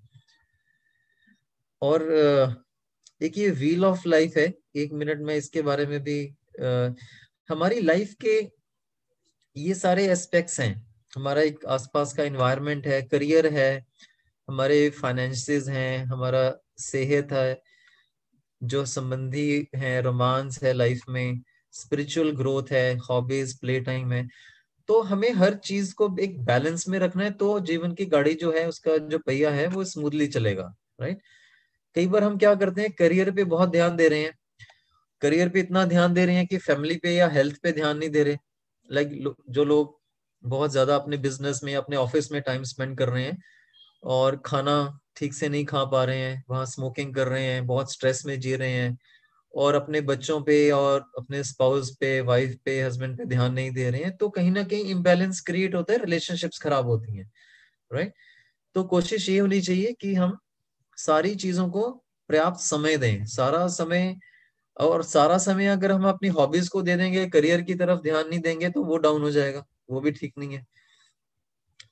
और एक ये व्हील ऑफ लाइफ है, 1 मिनट में इसके बारे में भी, हमारी लाइफ के ये सारे एस्पेक्ट्स हैं। हमारा एक आसपास का एनवायरनमेंट है, करियर है, हमारे फाइनेंसेस हैं, हमारा सेहत है, जो संबंधी है, रोमांस है लाइफ में, स्पिरिचुअल ग्रोथ है, हॉबीज, प्ले टाइम है। तो हमें हर चीज को एक बैलेंस में रखना है, तो जीवन की गाड़ी जो है, उसका जो पहिया है वो स्मूथली चलेगा, राइट। कई बार हम क्या करते हैं, करियर पे बहुत ध्यान दे रहे हैं, करियर पे इतना ध्यान दे रहे हैं कि फैमिली पे या हेल्थ पे ध्यान नहीं दे रहे। लाइक जो लोग बहुत ज्यादा अपने बिजनेस में, अपने ऑफिस में टाइम स्पेंड कर रहे हैं, और खाना ठीक से नहीं खा पा रहे हैं, वहां स्मोकिंग कर रहे हैं, बहुत स्ट्रेस में जी रहे हैं, और अपने बच्चों पे और अपने स्पाउस पे, वाइफ पे, हस्बैंड पे ध्यान नहीं दे रहे हैं, तो कहीं ना कहीं इम्बैलेंस क्रिएट होता है, रिलेशनशिप्स खराब होती हैं, राइट। तो कोशिश ये होनी चाहिए कि हम सारी चीजों को पर्याप्त समय दें, सारा समय। और सारा समय अगर हम अपनी हॉबीज को दे देंगे, करियर की तरफ ध्यान नहीं देंगे, तो वो डाउन हो जाएगा, वो भी ठीक नहीं है।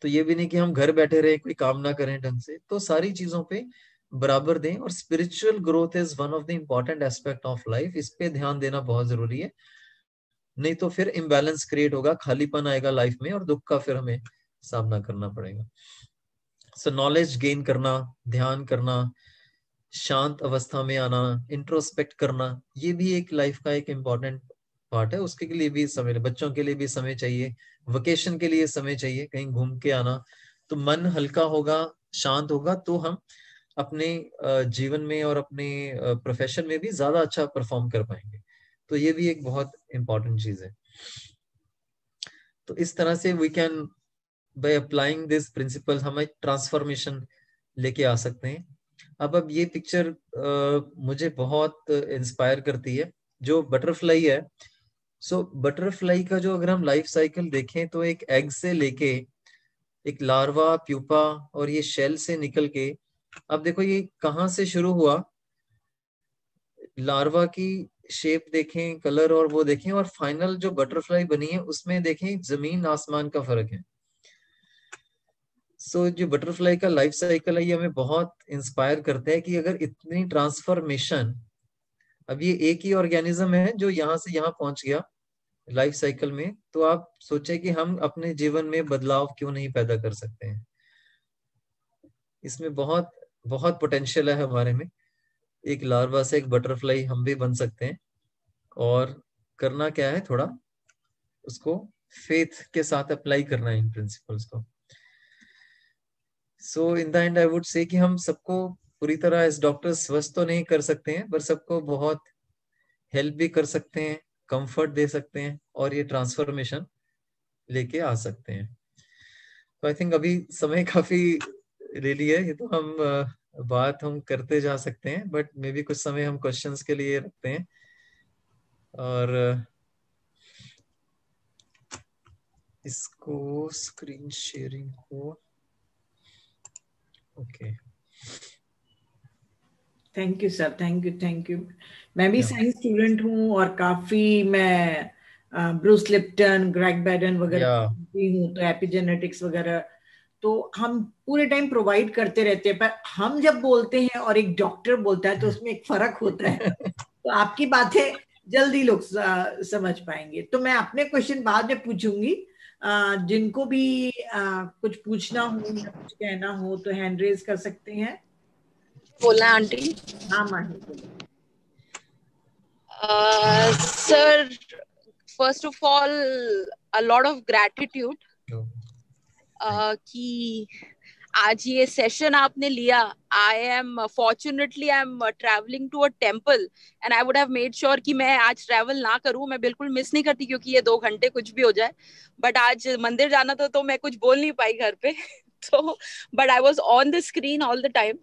तो ये भी नहीं कि हम घर बैठे रहे, कोई काम ना करें ढंग से, तो सारी चीजों पे बराबर दें। और spiritual growth is one of the important aspect of life, इस पे ध्यान देना बहुत जरूरी है। नहीं तो फिर इम्बैलेंस क्रिएट होगा, खालीपन आएगा लाइफ में, और दुख का फिर हमें सामना करना पड़ेगा। सो नॉलेज गेन करना, ध्यान करना, शांत अवस्था में आना, इंट्रोस्पेक्ट करना, ये भी एक लाइफ का एक इम्पोर्टेंट पार्ट है। उसके लिए भी समय, बच्चों के लिए भी समय चाहिए, वेकेशन के लिए समय चाहिए, कहीं घूम के आना, तो मन हल्का होगा, शांत होगा, तो हम अपने जीवन में और अपने प्रोफेशन में भी ज्यादा अच्छा परफॉर्म कर पाएंगे। तो ये भी एक बहुत इंपॉर्टेंट चीज है। तो इस तरह से we can, by applying this principle, हम एक ट्रांसफॉर्मेशन लेके आ सकते हैं। अब ये पिक्चर मुझे बहुत इंस्पायर करती है, जो बटरफ्लाई है। सो बटरफ्लाई का जो अगर हम लाइफ साइकिल देखें, तो एक एग से लेके एक लार्वा, प्यूपा, और ये शेल से निकल के, अब देखो ये कहाँ से शुरू हुआ, लार्वा की शेप देखें, कलर और वो देखें, और फाइनल जो बटरफ्लाई बनी है उसमें देखें, जमीन आसमान का फर्क है। सो जो बटरफ्लाई का लाइफ साइकिल है, ये हमें बहुत इंस्पायर करता है कि अगर इतनी ट्रांसफॉर्मेशन अब ये एक ही ऑर्गेनिज्म है जो यहाँ से यहाँ पहुंच गया लाइफ साइकिल में, तो आप सोचें कि हम अपने जीवन में बदलाव क्यों नहीं पैदा कर सकते हैं। इसमें बहुत बहुत पोटेंशियल है हमारे में। एक लार्वा से एक बटरफ्लाई हम भी बन सकते हैं। और करना क्या है, थोड़ा उसको फेथ के साथ अप्लाई करना है इन प्रिंसिपल्स को। So in the end I would say कि हम सबको पूरी तरह एज डॉक्टर्स स्वस्थ तो नहीं कर सकते हैं, पर सबको बहुत हेल्प भी कर सकते हैं, कंफर्ट दे सकते हैं, और ये ट्रांसफॉर्मेशन लेके आ सकते हैं। तो आई थिंक अभी समय काफी ले लिया है, ये तो हम बात हम करते जा सकते हैं, बट मे बी कुछ समय हम क्वेश्चंस के लिए रखते हैं। और इसको स्क्रीन शेयरिंग को okay. Thank you sir, thank you. मैं भी Yeah. साइंस स्टूडेंट हूँ और काफी मैं ब्रूस लिप्टन, ग्रेग बैडन वगैरह Yeah. भी हूँ, तो एपिजेनेटिक्स वगैरह तो हम पूरे टाइम प्रोवाइड करते रहते हैं। पर हम जब बोलते हैं और एक डॉक्टर बोलता है तो उसमें एक फर्क होता है। तो आपकी बातें जल्दी लोग समझ पाएंगे। तो मैं अपने क्वेश्चन बाद में पूछूंगी। जिनको भी कुछ पूछना हो या कुछ कहना हो तो हैंड रेज कर सकते हैं। बोलना आंटी। हाँ माही बोलिए। Sir, first of all a lot of gratitude कि आज ये सेशन आपने लिया। I am fortunately I am travelling to a temple and I would have made sure कि मैं आज ट्रैवल ना करूं। मैं बिल्कुल मिस नहीं करती क्योंकि ये 2 घंटे कुछ भी हो जाए, बट आज मंदिर जाना था तो मैं कुछ बोल नहीं पाई घर पे। तो but I was on the screen all the time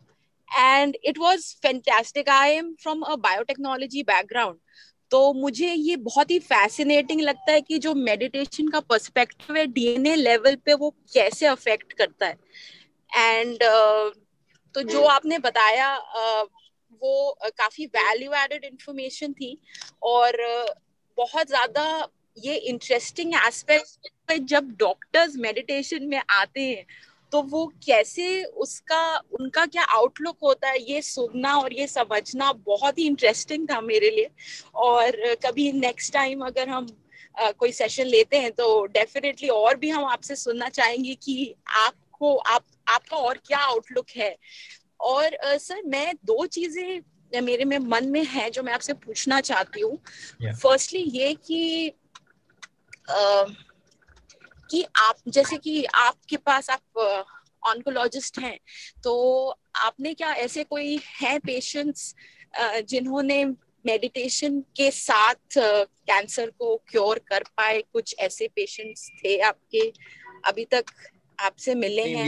and it was fantastic. I am from a biotechnology background, तो मुझे ये बहुत ही फैसिनेटिंग लगता है कि जो मेडिटेशन का पर्सपेक्टिव है डीएनए लेवल पे वो कैसे अफेक्ट करता है। एंड तो जो आपने बताया वो काफी वैल्यू एडेड इंफॉर्मेशन थी और बहुत ज्यादा ये इंटरेस्टिंग एस्पेक्ट जब डॉक्टर्स मेडिटेशन में आते हैं तो वो कैसे उसका उनका क्या आउटलुक होता है, ये सुनना और ये समझना बहुत ही इंटरेस्टिंग था मेरे लिए। और कभी नेक्स्ट टाइम अगर हम कोई सेशन लेते हैं तो डेफिनेटली और भी हम आपसे सुनना चाहेंगे कि आपका और क्या आउटलुक है। और सर, मैं 2 चीजें मेरे में मन में है जो मैं आपसे पूछना चाहती हूँ। फर्स्टली ये कि आप जैसे कि आपके पास आप ऑन्कोलॉजिस्ट हैं, तो आपने क्या ऐसे कोई है पेशेंट्स जिन्होंने मेडिटेशन के साथ कैंसर को क्योर कर पाए? कुछ ऐसे पेशेंट्स थे आपके अभी तक आपसे मिले हैं?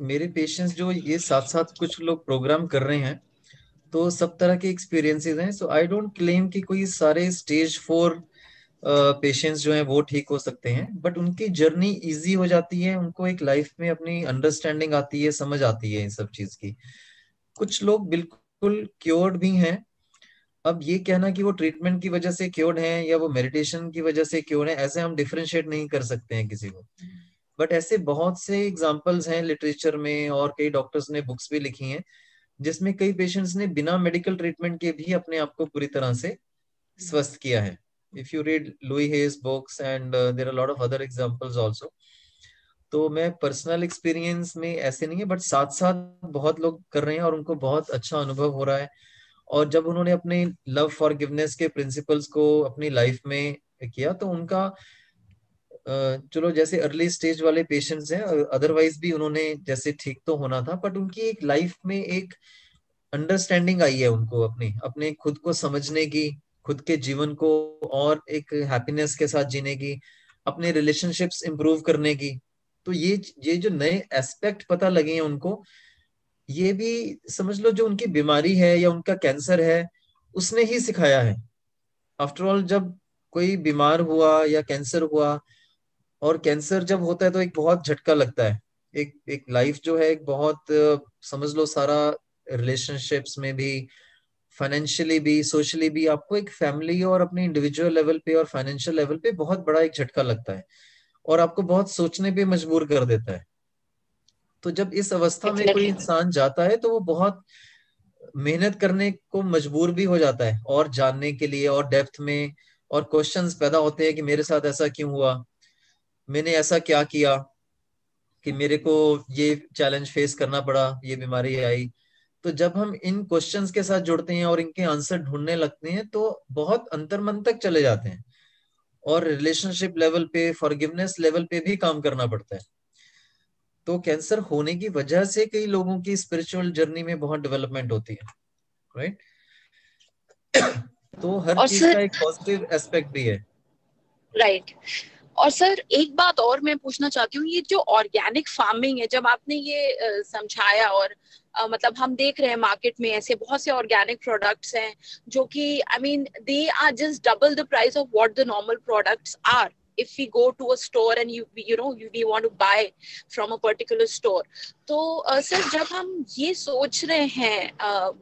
मेरे पेशेंट्स जो ये साथ साथ कुछ लोग प्रोग्राम कर रहे हैं, तो सब तरह के एक्सपीरियंसेस हैं। सो आई डोंट क्लेम कि कोई सारे स्टेज 4 पेशेंट्स जो हैं वो ठीक हो सकते हैं, बट उनकी जर्नी इजी हो जाती है, उनको एक लाइफ में अपनी अंडरस्टैंडिंग आती है, समझ आती है इन सब चीज की। कुछ लोग बिल्कुल क्योर्ड भी हैं। अब ये कहना कि वो ट्रीटमेंट की वजह से क्योर्ड हैं या वो मेडिटेशन की वजह से क्योर्ड हैं, ऐसे हम डिफरेंशिएट नहीं कर सकते हैं किसी को। बट ऐसे बहुत से एग्जाम्पल्स हैं लिटरेचर में, और कई डॉक्टर्स ने बुक्स भी लिखी हैं जिसमें कई पेशेंट्स ने बिना मेडिकल ट्रीटमेंट के भी अपने आप को पूरी तरह से स्वस्थ किया है। If you read Louis Hay's books and there are a lot of other examples also. तो मैं पर्सनल एक्सपीरियंस में ऐसे नहीं है, बट साथ साथ बहुत लोग कर रहे हैं और उनको बहुत अच्छा अनुभव हो रहा है। और जब उन्होंने अपने लव फॉरगिवनेस के प्रिंसिपल्स को अपनी लाइफ में किया तो उनका चलो जैसे अर्ली स्टेज वाले पेशेंट्स हैं, अदरवाइज भी उन्होंने जैसे ठीक तो होना था, बट उनकी एक लाइफ में एक अंडरस्टैंडिंग आई है उनको अपने अपने खुद को समझने की, खुद के जीवन को और एक हैप्पीनेस के साथ जीने की, अपने रिलेशनशिप्स इंप्रूव करने की। तो ये जो नए एस्पेक्ट पता लगे हैं उनको, ये भी समझ लो जो उनकी बीमारी है या उनका कैंसर है उसने ही सिखाया है। आफ्टर ऑल जब कोई बीमार हुआ या कैंसर हुआ, और कैंसर जब होता है तो एक बहुत झटका लगता है, एक एक लाइफ जो है एक बहुत समझ लो सारा रिलेशनशिप्स में भी, फाइनेंशियली भी, सोशली भी, आपको एक फैमिली और अपने इंडिविजुअल लेवल पे और फाइनेंशियल लेवल पे बहुत बड़ा एक झटका लगता है और आपको बहुत सोचने पे मजबूर कर देता है। तो जब इस अवस्था में कोई इंसान जाता है तो वो बहुत मेहनत करने को मजबूर भी हो जाता है और जानने के लिए और डेप्थ में, और क्वेश्चंस पैदा होते हैं कि मेरे साथ ऐसा क्यों हुआ, मैंने ऐसा क्या किया कि मेरे को ये चैलेंज फेस करना पड़ा, ये बीमारी आई। तो जब हम इन क्वेश्चंस के साथ जुड़ते हैं और इनके आंसर ढूंढने लगते हैं तो बहुत अंतर्मन तक चले जाते हैं, और रिलेशनशिप लेवल पे, फॉरगिवनेस लेवल पे भी काम करना पड़ता है। तो कैंसर होने की वजह से कई लोगों की स्पिरिचुअल जर्नी में बहुत डेवलपमेंट होती है, राइट। तो हर चीज का एक पॉजिटिव एस्पेक्ट भी है, राइट। और सर एक बात और मैं पूछना चाहती हूँ, ये जो ऑर्गेनिक फार्मिंग है, जब आपने ये समझाया, और मतलब हम देख रहे हैं मार्केट में ऐसे बहुत से ऑर्गेनिक प्रोडक्ट्स हैं जो कि I mean they are just double the price of what the normal products are if we go to a store and we want to buy from a particular store. तो sir जब हम ये सोच रहे हैं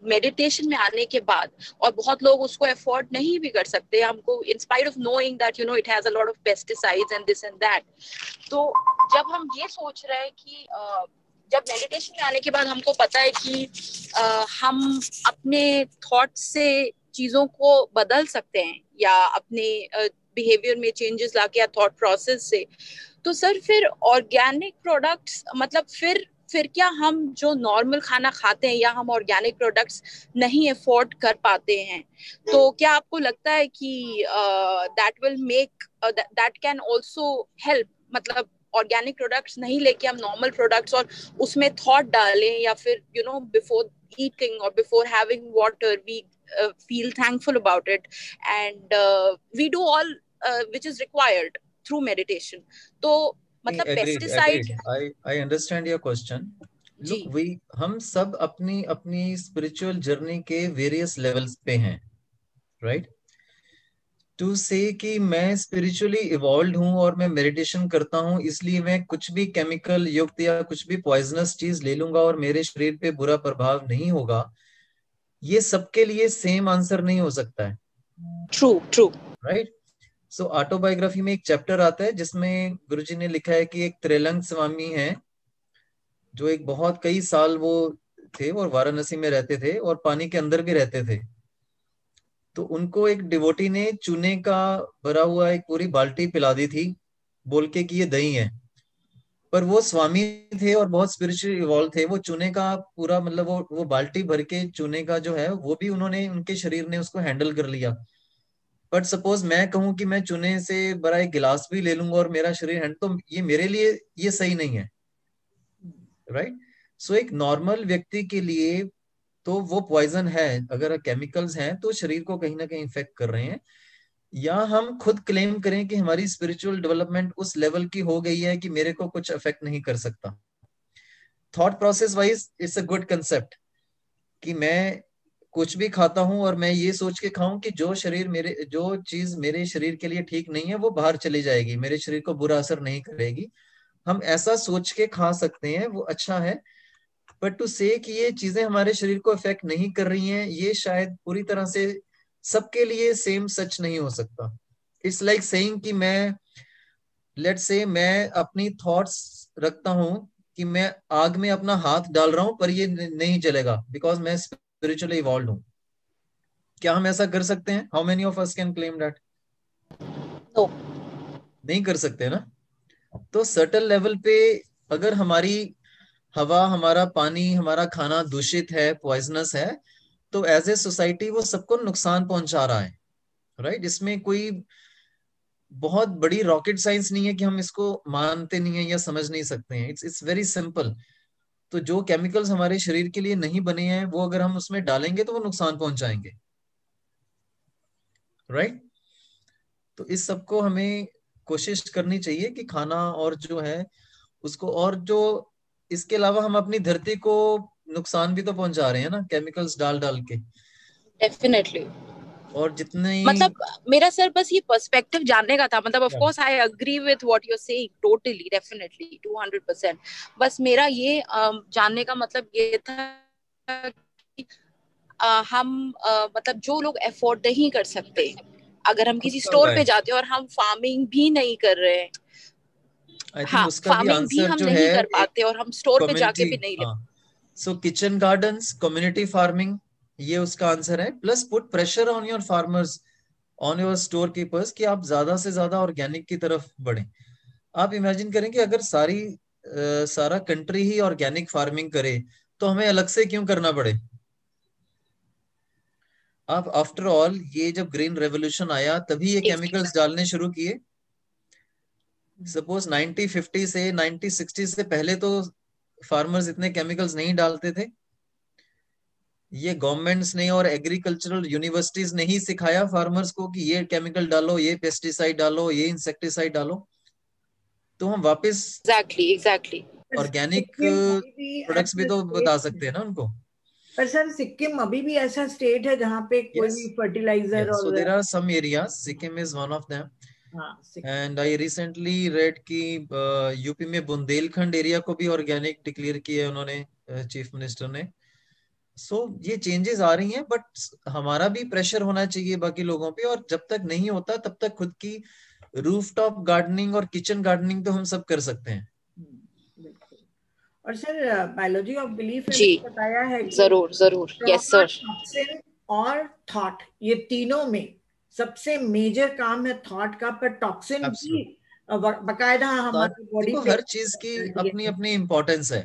मेडिटेशन में आने के बाद, और बहुत लोग उसको अफोर्ड नहीं भी कर सकते, हमको in spite of knowing that it has a lot of pesticides and this and that, तो जब हम ये सोच रहे हैं कि जब मेडिटेशन में आने के बाद हमको पता है कि हम अपने थॉट से चीजों को बदल सकते हैं या अपने बिहेवियर में चेंजेस लाके या थॉट प्रोसेस से, तो सर फिर ऑर्गेनिक प्रोडक्ट्स मतलब फिर क्या हम जो नॉर्मल खाना खाते हैं या हम ऑर्गेनिक प्रोडक्ट्स नहीं अफोर्ड कर पाते हैं, तो क्या आपको लगता है कि दैट कैन आल्सो हेल्प, मतलब ऑर्गेनिक प्रोडक्ट्स नहीं लेके हम नॉर्मल प्रोडक्ट्स और उसमें थॉट डालें, या फिर before eating or before having water we feel thankful about it, and we do all which is required through meditation. तो मतलब agreed. I understand your question. Look, हम सब अपनी स्पिरिचुअल जर्नी के वेरियस लेवल्स पे हैं, राइट। टू से कि मैं स्पिरिचुअली इवॉल्व हूं और मैं मेडिटेशन करता हूं इसलिए मैं कुछ भी केमिकल युक्त या कुछ भी पॉइजनस चीज ले लूंगा और मेरे शरीर पे बुरा प्रभाव नहीं होगा, ये सबके लिए सेम आंसर नहीं हो सकता है। True right. सो ऑटोबायोग्राफी में एक चैप्टर आता है जिसमें गुरुजी ने लिखा है कि एक त्रिलंग स्वामी है जो एक बहुत कई साल वो थे और वाराणसी में रहते थे और पानी के अंदर भी रहते थे। तो उनको एक डिवोटी ने चूने का भरा हुआ एक पूरी बाल्टी पिला दी थी बोल के कि ये दही है, पर वो स्वामी थे और बहुत स्पिरिचुअली इवॉल्व थे, वो चूने का पूरा मतलब वो बाल्टी भर के चूने का जो है वो भी उन्होंने, उनके शरीर ने उसको हैंडल कर लिया। बट सपोज मैं कहूं कि मैं चूने से भरा एक गिलास भी ले लूंगा और मेरा शरीर हैंड, तो ये मेरे लिए ये सही नहीं है, राइट। सो एक नॉर्मल व्यक्ति के लिए तो वो पॉइजन है, अगर केमिकल्स हैं तो शरीर को कहीं ना कहीं इफेक्ट कर रहे हैं, या हम खुद क्लेम करें कि हमारी स्पिरिचुअल डेवलपमेंट उस लेवल की हो गई है कि मेरे को कुछ अफेक्ट नहीं कर सकता। Thought process wise it's a good concept कि मैं कुछ भी खाता हूं और मैं ये सोच के खाऊं कि जो चीज मेरे शरीर के लिए ठीक नहीं है वो बाहर चली जाएगी, मेरे शरीर को बुरा असर नहीं करेगी, हम ऐसा सोच के खा सकते हैं, वो अच्छा है। बट टू से कि ये चीजें हमारे शरीर को इफेक्ट नहीं कर रही हैं, ये शायद पूरी तरह से सबके लिए सेम सच नहीं हो सकता। इट्स लाइक सेइंग कि मैं अपनी थॉट्स रखता हूं कि मैं आग में अपना हाथ डाल रहा हूं पर ये नहीं जलेगा बिकॉज मैं स्पिरिचुअली इवॉल्व हूं। क्या हम ऐसा कर सकते हैं? How many of us can claim that? No, नहीं कर सकते ना। तो सर्टेन लेवल पे अगर हमारी हवा, हमारा पानी, हमारा खाना दूषित है, पॉइजनस है, तो एज ए सोसाइटी वो सबको नुकसान पहुंचा रहा है, राइट। इसमें कोई बहुत बड़ी रॉकेट साइंस नहीं है कि हम इसको मानते नहीं है या समझ नहीं सकते हैं। It's very simple. तो जो केमिकल्स हमारे शरीर के लिए नहीं बने हैं वो अगर हम उसमें डालेंगे तो वो नुकसान पहुंचाएंगे, राइट। तो इस सबको हमें कोशिश करनी चाहिए कि खाना और जो है उसको, और जो इसके अलावा हम अपनी धरती को नुकसान भी तो पहुंचा रहे हैं ना केमिकल्स डाल डाल के। डेफिनेटली। और जितने मतलब मेरा सर बस ये पर्सपेक्टिव जानने का था, मतलब of course I agree with what you are saying totally, definitely 200%। बस मेरा ये जानने का मतलब ये था कि हम मतलब जो लोग अफोर्ड नहीं कर सकते, अगर हम किसी स्टोर पे जाते हैं और हम फार्मिंग भी नहीं कर रहे हैं, हाँ, फार्मिंग भी हम नहीं कर पाते और हम स्टोर पे जाके भी नहीं ले। सो किचन गार्डन्स, कम्युनिटी फार्मिंग, ये उसका आंसर है। Plus put pressure on your farmers, on your store keepers कि आप ज्यादा से ज्यादा ऑर्गेनिक की तरफ बढ़ें। आप इमेजिन करें कि अगर सारा कंट्री ही ऑर्गेनिक फार्मिंग करे तो हमें अलग से क्यों करना पड़े। आप आफ्टर ऑल ये जब ग्रीन रेवोल्यूशन आया तभी ये केमिकल्स डालने शुरू किए। सपोज 1950 से 1960 से पहले तो फार्मर्स इतने केमिकल्स नहीं डालते थे। ये गवर्नमेंट्स ने और एग्रीकल्चरल यूनिवर्सिटीज ने ही सिखाया फार्मर्स को कि ये केमिकल डालो, ये पेस्टिसाइड डालो, ये इंसेक्टिसाइड डालो। तो हम वापस एग्जैक्टली ऑर्गेनिक प्रोडक्ट्स भी तो बता सकते हैं ना उनको। पर सर सिक्किम अभी भी ऐसा स्टेट है जहाँ पे कोई भी fertiliser so there are some areas, Sikkim is one of them. And I recently read कि यूपी में बुंदेलखंड एरिया को भी ऑर्गेनिक डिक्लेयर किया है उन्होंने, चीफ मिनिस्टर ने। ये चेंजेस आ रही हैं, बट हमारा भी प्रेशर होना चाहिए बाकी लोगों पे, और जब तक नहीं होता तब तक खुद की रूफटॉप गार्डनिंग और किचन गार्डनिंग तो हम सब कर सकते हैं। और सर बायोलॉजी ऑफ बिलीफ ने बताया है कि जरूर यस सर, टॉक्सिन और थॉट, ये तीनों में सबसे मेजर काम है थॉट का, पर टॉक्सिन भी बकायदा हमारी बॉडी पे हर चीज की अपनी अपनी इम्पोर्टेंस है।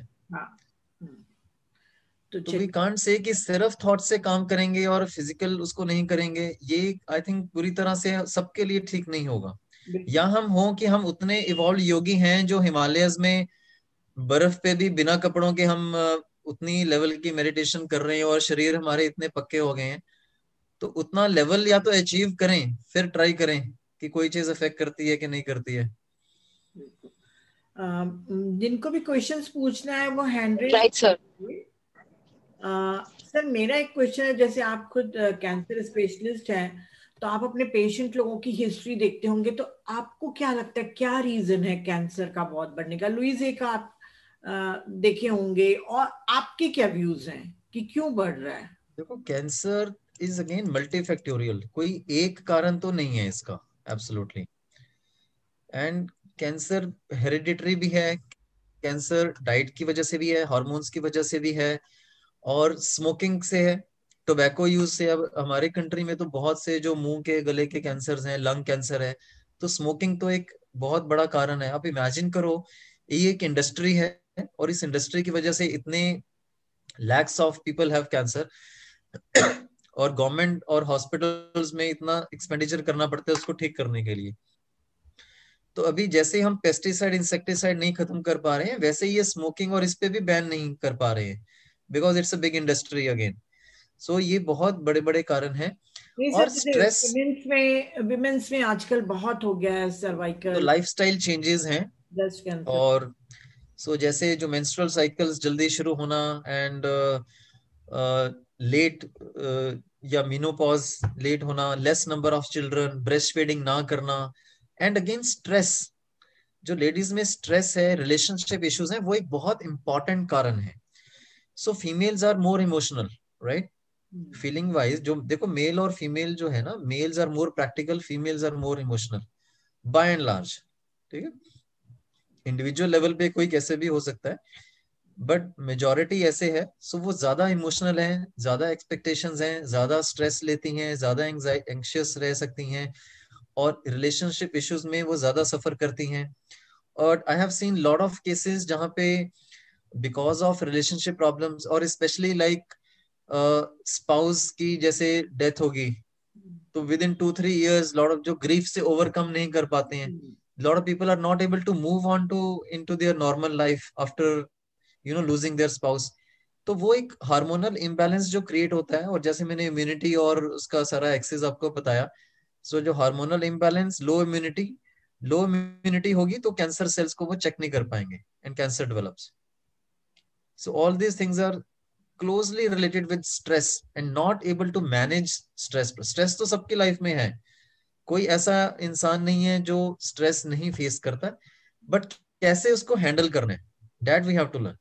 तो वी कांट से कि सिर्फ थॉट से काम करेंगे और फिजिकल उसको नहीं करेंगे। ये आई थिंक पूरी तरह से सबके लिए ठीक नहीं होगा। या हम हो कि हम उतने इवॉल्व योगी हैं जो हिमालयस में बर्फ पे भी बिना कपड़ों के हम उतनी लेवल की मेडिटेशन कर रहे हैं और शरीर हमारे इतने पक्के हो गए हैं, तो उतना लेवल या तो अचीव करें फिर ट्राई करें कि कोई चीज अफेक्ट करती है कि नहीं करती है। जिनको भी क्वेश्चंस पूछना है वो hand raise. Right sir. Sir मेरा एक क्वेश्चन है, जैसे आप खुद कैंसर स्पेशलिस्ट हैं तो आप अपने पेशेंट लोगों की हिस्ट्री देखते होंगे, तो आपको क्या लगता है क्या रीजन है कैंसर का बहुत बढ़ने का? लुइसे का आप देखे होंगे, और आपके क्या व्यूज हैं कि क्यों बढ़ रहा है? देखो, कैंसर इज अगेन मल्टीफैक्टोरियल, कोई एक कारण तो नहीं है इसका, एब्सोल्युटली। एंड कैंसर हेरिडिटरी भी है, कैंसर डाइट की वजह से भी है, हार्मोन्स की वजह से भी है, और स्मोकिंग से है, टोबैको यूज से। अब हमारे कंट्री में तो बहुत से जो मुंह के गले के कैंसर हैं, लंग कैंसर है, तो स्मोकिंग तो एक बहुत बड़ा कारण है। आप इमेजिन करो, ये एक इंडस्ट्री है और इस इंडस्ट्री की वजह से इतने lakhs of people have cancer, और गवर्नमेंट और हॉस्पिटल्स में इतना एक्सपेंडिचर करना पड़ता है उसको ठीक करने के लिए। तो अभी जैसे हम पेस्टिसाइड इंसेक्टिसाइड नहीं खत्म कर पा रहे हैं, वैसे ये स्मोकिंग और इस पे भी बैन नहीं कर पा रहे हैं, because it's a big industry again. So ये बहुत बड़े बड़े कारण हैं। और स्ट्रेस विमेंस में आजकल बहुत हो गया है, सर्वाइकल, तो लाइफस्टाइल चेंजेस हैं। और जैसे जो मेंस्ट्रुअल साइकिल्स जल्दी शुरू होना, एंड लेट या मेनोपॉज लेट होना, less number of children, breast feeding ना करना, एंड अगेन स्ट्रेस, जो लेडीज में स्ट्रेस है, रिलेशनशिप इश्यूज हैं, वो एक बहुत इंपॉर्टेंट कारण है। So females are more emotional, right, feeling wise. जो देखो, मेल और फीमेल जो है ना, males are more practical, females are more emotional by and large. ठीक है, इंडिविजुअल लेवल पे कोई कैसे भी हो सकता है, बट मेजॉरिटी ऐसे है। सो वो ज्यादा इमोशनल है, ज्यादा एक्सपेक्टेशंस हैं, ज्यादा स्ट्रेस लेती हैं, ज्यादा एंग्शियस रह सकती हैं, और रिलेशनशिप इश्यूज में वो ज्यादा सफर करती हैं। और I have seen lot of cases जहाँ पे बिकॉज ऑफ रिलेशनशिप प्रॉब्लम्स, और स्पेशली लाइक स्पाउस की जैसे डेथ होगी, तो within 2-3 years lot of जो ग्रीफ से ओवरकम नहीं कर पाते हैं, lot of people are not able to move on to into their normal life after losing their spouse. तो वो एक हार्मोनल इम्बैलेंस जो क्रिएट होता है, और जैसे मैंने इम्यूनिटी और उसका सारा एक्सेस आपको बताया, जो हार्मोनल इम्बैलेंस, लो इम्यूनिटी होगी तो कैंसर सेल्स को वो चेक नहीं कर पाएंगे, and cancer develops. So all these things are closely related with stress and not able to manage stress. Stress तो सबकी लाइफ में है, कोई ऐसा इंसान नहीं है जो स्ट्रेस नहीं फेस करता, बट कैसे उसको हैंडल करना है, that we have to learn.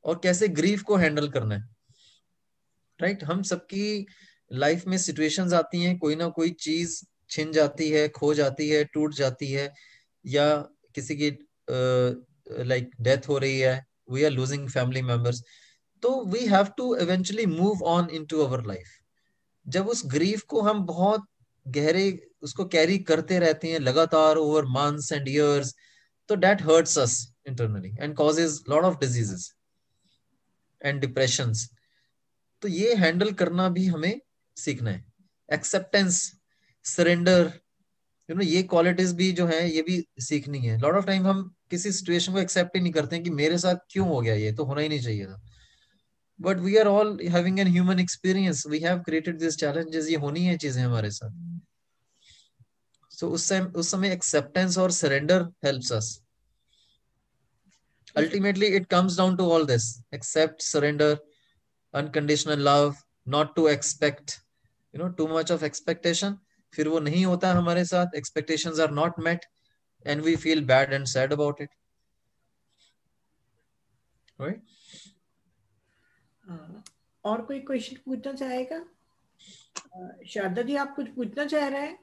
और कैसे ग्रीफ को हैंडल करना है, राइट। हम सबकी लाइफ में सिचुएशंस आती हैं, कोई ना कोई चीज छिन जाती है, खो जाती है, टूट जाती है, या किसी की लाइक डेथ हो रही है, we are losing family members. तो we have to eventually move on into our life. जब उस ग्रीफ को हम बहुत गहरे उसको कैरी करते रहते हैं लगातार ओवर मंथ्स एंड ईयर्स, तो that hurts us internally and causes lot of diseases and depressions. तो ये हैंडल करना भी हमें सीखना है। एक्सेप्टेंस, सरेंडर, ये क्वालिटीज भी जो है ये भी सीखनी है। लॉट ऑफ टाइम हम किसी सिचुएशन को एक्सेप्ट ही नहीं करते हैं कि मेरे साथ क्यों हो गया, ये तो होना ही नहीं चाहिए था। But we are all having an human experience, we have created this challenges, ये होनी है चीजें हमारे साथ। सो उस समय एक्सेप्टेंस और surrender helps us. Ultimately it comes down to all this, accept, surrender, unconditional love, not to expect too much of expectation. फिर वो नहीं होता हमारे साथ, expectations are not met and we feel bad and sad about it, right? और कोई question पूछना चाहेगा? शारदा जी आप कुछ पूछना चाह रहे हैं?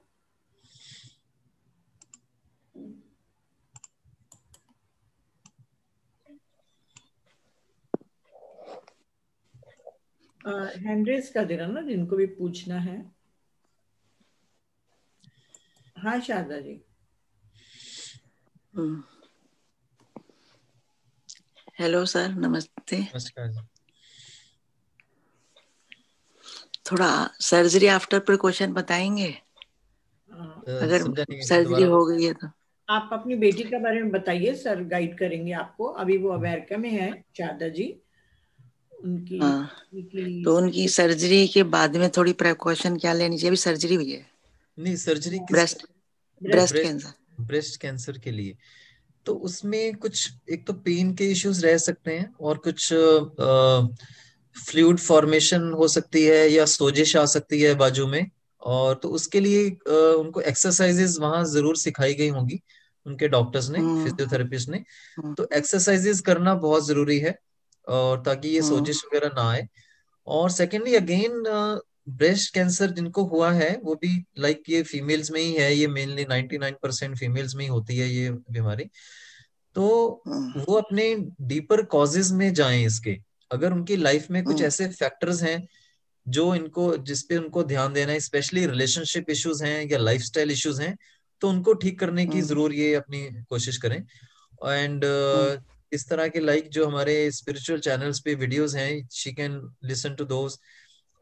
हैंड रेज कर देना ना जिनको भी पूछना है। हाँ शारदा जी। हेलो सर, नमस्ते। नमस्कार। थोड़ा सर्जरी आफ्टर प्रिकॉशन बताएंगे अगर सर्जरी हो गई है तो? आप अपनी बेटी के बारे में बताइए, सर गाइड करेंगे आपको। अभी वो अमेरिका में है शारदा जी, उनकी तो उनकी सर्जरी के बाद में थोड़ी प्रिकॉशन क्या लेनी चाहिए? अभी सर्जरी हुई है? नहीं, सर्जरी ब्रेस्ट कैंसर के लिए तो उसमें कुछ एक तो पेन के इश्यूज रह सकते हैं और कुछ फ्लूइड फॉर्मेशन हो सकती है या सोजिश आ सकती है बाजू में। और तो उसके लिए उनको एक्सरसाइजेस वहां जरूर सिखाई गई होंगी उनके डॉक्टर्स ने, फिजियोथेरेपिस्ट ने। तो एक्सरसाइजेस करना बहुत जरूरी है और ताकि ये सोजिश वगैरह ना आए। और सेकेंडली अगेन ब्रेस्ट कैंसर जिनको हुआ है वो भी लाइक ये फीमेल्स में ही है, ये मेनली 99% फीमेल्स में ही होती है ये बीमारी। तो वो अपने डीपर कॉजेज में जाएं इसके। अगर उनकी लाइफ में कुछ ऐसे फैक्टर्स हैं जो इनको जिसपे उनको ध्यान देना है, स्पेशली रिलेशनशिप इश्यूज हैं या लाइफस्टाइल इश्यूज हैं, तो उनको ठीक करने की जरूर ये अपनी कोशिश करें। एंड इस तरह के लाइक जो हमारे स्पिरिचुअल चैनल्स पे वीडियोस हैं, she can listen to those.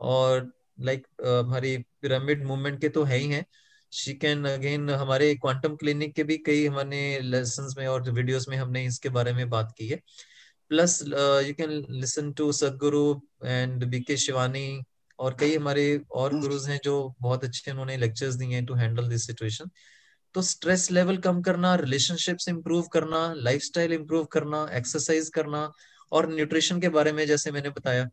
और लाइक हमारी पिरामिड मूवमेंट के तो है ही हैं, शी कैन अगेन हमारे क्वांटम क्लिनिक के भी कई हमने लेसन्स में और वीडियोस में हमने इसके बारे में बात की है। Plus you can listen to Sadhguru and BK Shivani और कई हमारे और गुरुज हैं जो बहुत अच्छे उन्होंने लेक्चर्स दिए हैं टू हैंडल दिस सिचुएशन। तो स्ट्रेस लेवल कम करना, रिलेशनशिप्स इंप्रूव करना, लाइफस्टाइल इंप्रूव करना, एक्सरसाइज करना और न्यूट्रिशन के बारे में जैसे मैंने बताया,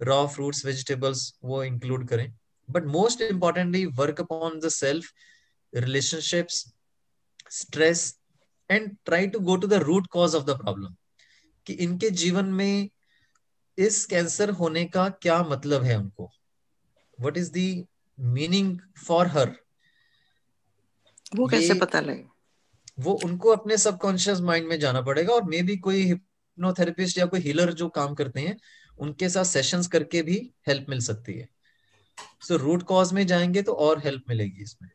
रॉ फ्रूट्स वेजिटेबल्स वो इंक्लूड करें। But most importantly work upon the self, relationships, stress and try to go to the root cause of the problem कि इनके जीवन में इस कैंसर होने का क्या मतलब है उनको, what is the meaning for her. वो कैसे पता लगे? वो उनको अपने सबकॉन्शियस माइंड में जाना पड़ेगा और मे बी कोई हिप्नोथेरेपिस्ट या कोई हीलर जो काम करते हैं उनके साथ सेशंस करके भी हेल्प मिल सकती है। सो रूट कॉज में जाएंगे तो और हेल्प मिलेगी इसमें।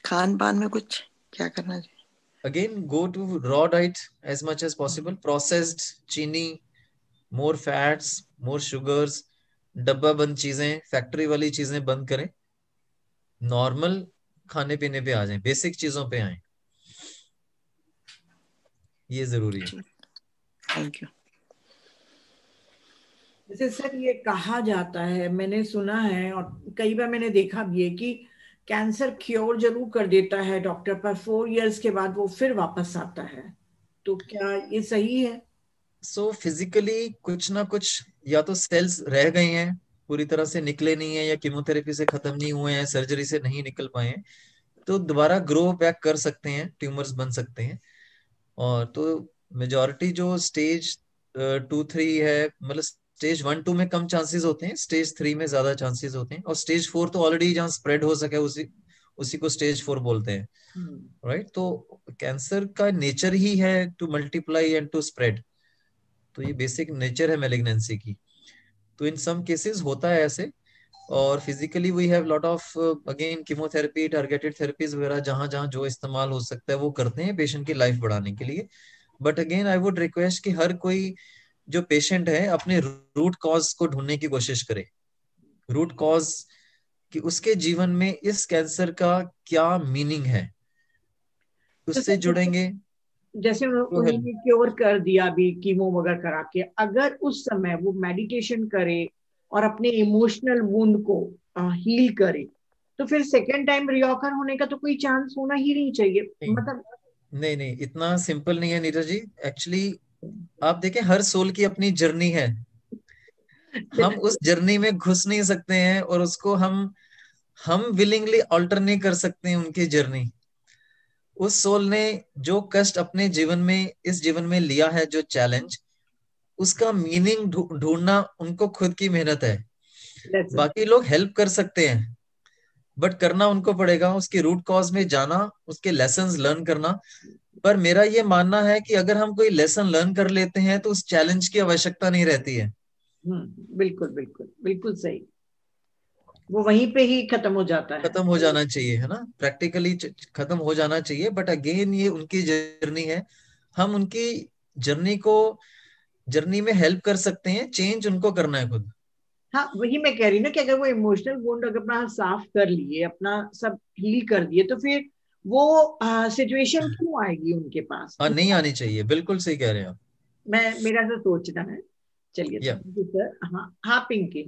खान पान में कुछ क्या करना चाहिए? Again go to raw diet as much as possible. Processed chini, more fats, more sugars, डब्बा बंद चीजें, फैक्ट्री वाली चीजें बंद करें। नॉर्मल खाने पीने पे आ जाएं, बेसिक चीजों पे आए, ये जरूरी है। Thank you. जैसे सर ये कहा जाता है, मैंने सुना है और कई बार मैंने देखा भी है कि कैंसर क्योर जरूर कर देता है डॉक्टर, पर 4 इयर्स के बाद वो फिर वापस आता है, तो क्या ये सही है? सो फिजिकली कुछ ना कुछ या तो सेल्स रह गए हैं, पूरी तरह से निकले नहीं है, या कीमोथेरेपी से खत्म नहीं हुए हैं, सर्जरी से नहीं निकल पाए हैं, तो दोबारा ग्रो बैक कर सकते हैं, ट्यूमर्स बन सकते हैं। और तो मेजॉरिटी जो स्टेज 2-3 है, मतलब स्टेज 1-2 में कम चांसेस होते हैं, स्टेज 3 में ज्यादा चांसेस होते हैं, और स्टेज 4 तो ऑलरेडी जहाँ स्प्रेड हो सके उसी को स्टेज 4 बोलते हैं, राइट। तो कैंसर का नेचर ही है to multiply and to spread. तो ये बेसिक नेचर है मैलिग्नेंसी की। तो इन सम केसेस होता है ऐसे। और physically we have lot of again chemotherapy, targeted therapies वगैरह, जहां जहां जो इस्तेमाल हो सकता है वो करते हैं पेशेंट की लाइफ बढ़ाने के लिए। But again I would request कि हर कोई जो पेशेंट है अपने रूट कॉज को ढूंढने की कोशिश करे। रूट कॉज कि उसके जीवन में इस कैंसर का क्या मीनिंग है, उससे जुड़ेंगे जैसे तो उन्होंने क्योर कर दिया अभी कीमो वगैरह करा के, अगर उस समय वो मेडिटेशन करे और अपने इमोशनल वुंड को हील करे, तो फिर सेकेंड टाइम रिऑकर होने का तो कोई चांस होना ही नहीं चाहिए। नहीं, मतलब नहीं इतना सिंपल नहीं है नीरज जी। एक्चुअली आप देखें, हर सोल की अपनी जर्नी है। हम उस जर्नी में घुस नहीं सकते हैं और उसको हम विलिंगली ऑल्टर नहीं कर सकते हैं उनकी जर्नी। उस सोल ने जो कष्ट अपने जीवन में, इस जीवन में लिया है, जो चैलेंज, उसका मीनिंग ढूंढना उनको खुद की मेहनत है। बाकी लोग हेल्प कर सकते हैं बट करना उनको पड़ेगा, उसकी रूट कॉज में जाना, उसके लेसन्स लर्न करना। पर मेरा ये मानना है कि अगर हम कोई लेसन लर्न कर लेते हैं तो उस चैलेंज की आवश्यकता नहीं रहती है। बिल्कुल बिल्कुल बिल्कुल सही, वो वहीं पे ही खत्म हो जाता है, खत्म हो जाना चाहिए, है ना, प्रैक्टिकली खत्म हो जाना चाहिए। बट अगेन ये उनकी जर्नी है, हम उनकी जर्नी में हेल्प कर सकते हैं, चेंज उनको करना है खुद। हाँ वही मैं कह रही ना कि अगर वो इमोशनल वुंड अगर अपना साफ कर लिए, अपना सब हील कर दिए, तो फिर वो सिचुएशन क्यों आएगी उनके पास। हाँ, नहीं आनी चाहिए, बिल्कुल सही कह रहे हैं आप। मेरा तो सोचना है। चलिए सर। हाँ हाँ पिंकी।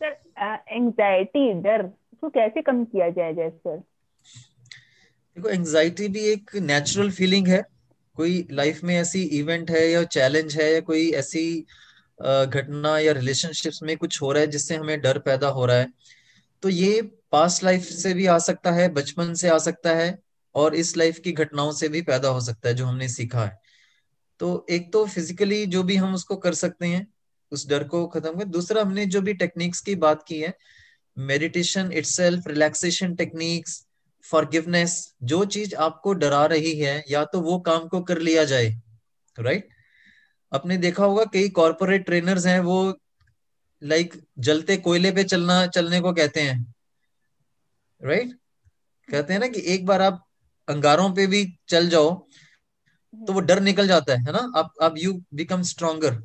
सर एंजाइटी, डर, उसको कैसे कम किया जाए सर? देखो, एंजाइटी भी एक नेचुरल फीलिंग है। कोई लाइफ में ऐसी इवेंट है या चैलेंज है या कोई ऐसी घटना या रिलेशनशिप्स में कुछ हो रहा है जिससे हमें डर पैदा हो रहा है, तो ये पास्ट लाइफ से भी आ सकता है, बचपन से आ सकता है, और इस लाइफ की घटनाओं से भी पैदा हो सकता है जो हमने सीखा है। तो एक तो फिजिकली जो भी हम उसको कर सकते हैं उस डर को खत्म कर। दूसरा, हमने जो भी टेक्निक्स की बात की है, meditation itself, relaxation techniques, forgiveness, जो चीज आपको डरा रही है या तो वो काम को कर लिया जाए, राइट। आपने देखा होगा कई कॉर्पोरेट ट्रेनर्स हैं, वो जलते कोयले पे चलने को कहते हैं, राइट। कहते हैं ना कि एक बार आप अंगारों पे भी चल जाओ तो वो डर निकल जाता है ना। आप यू बिकम स्ट्रोंगर।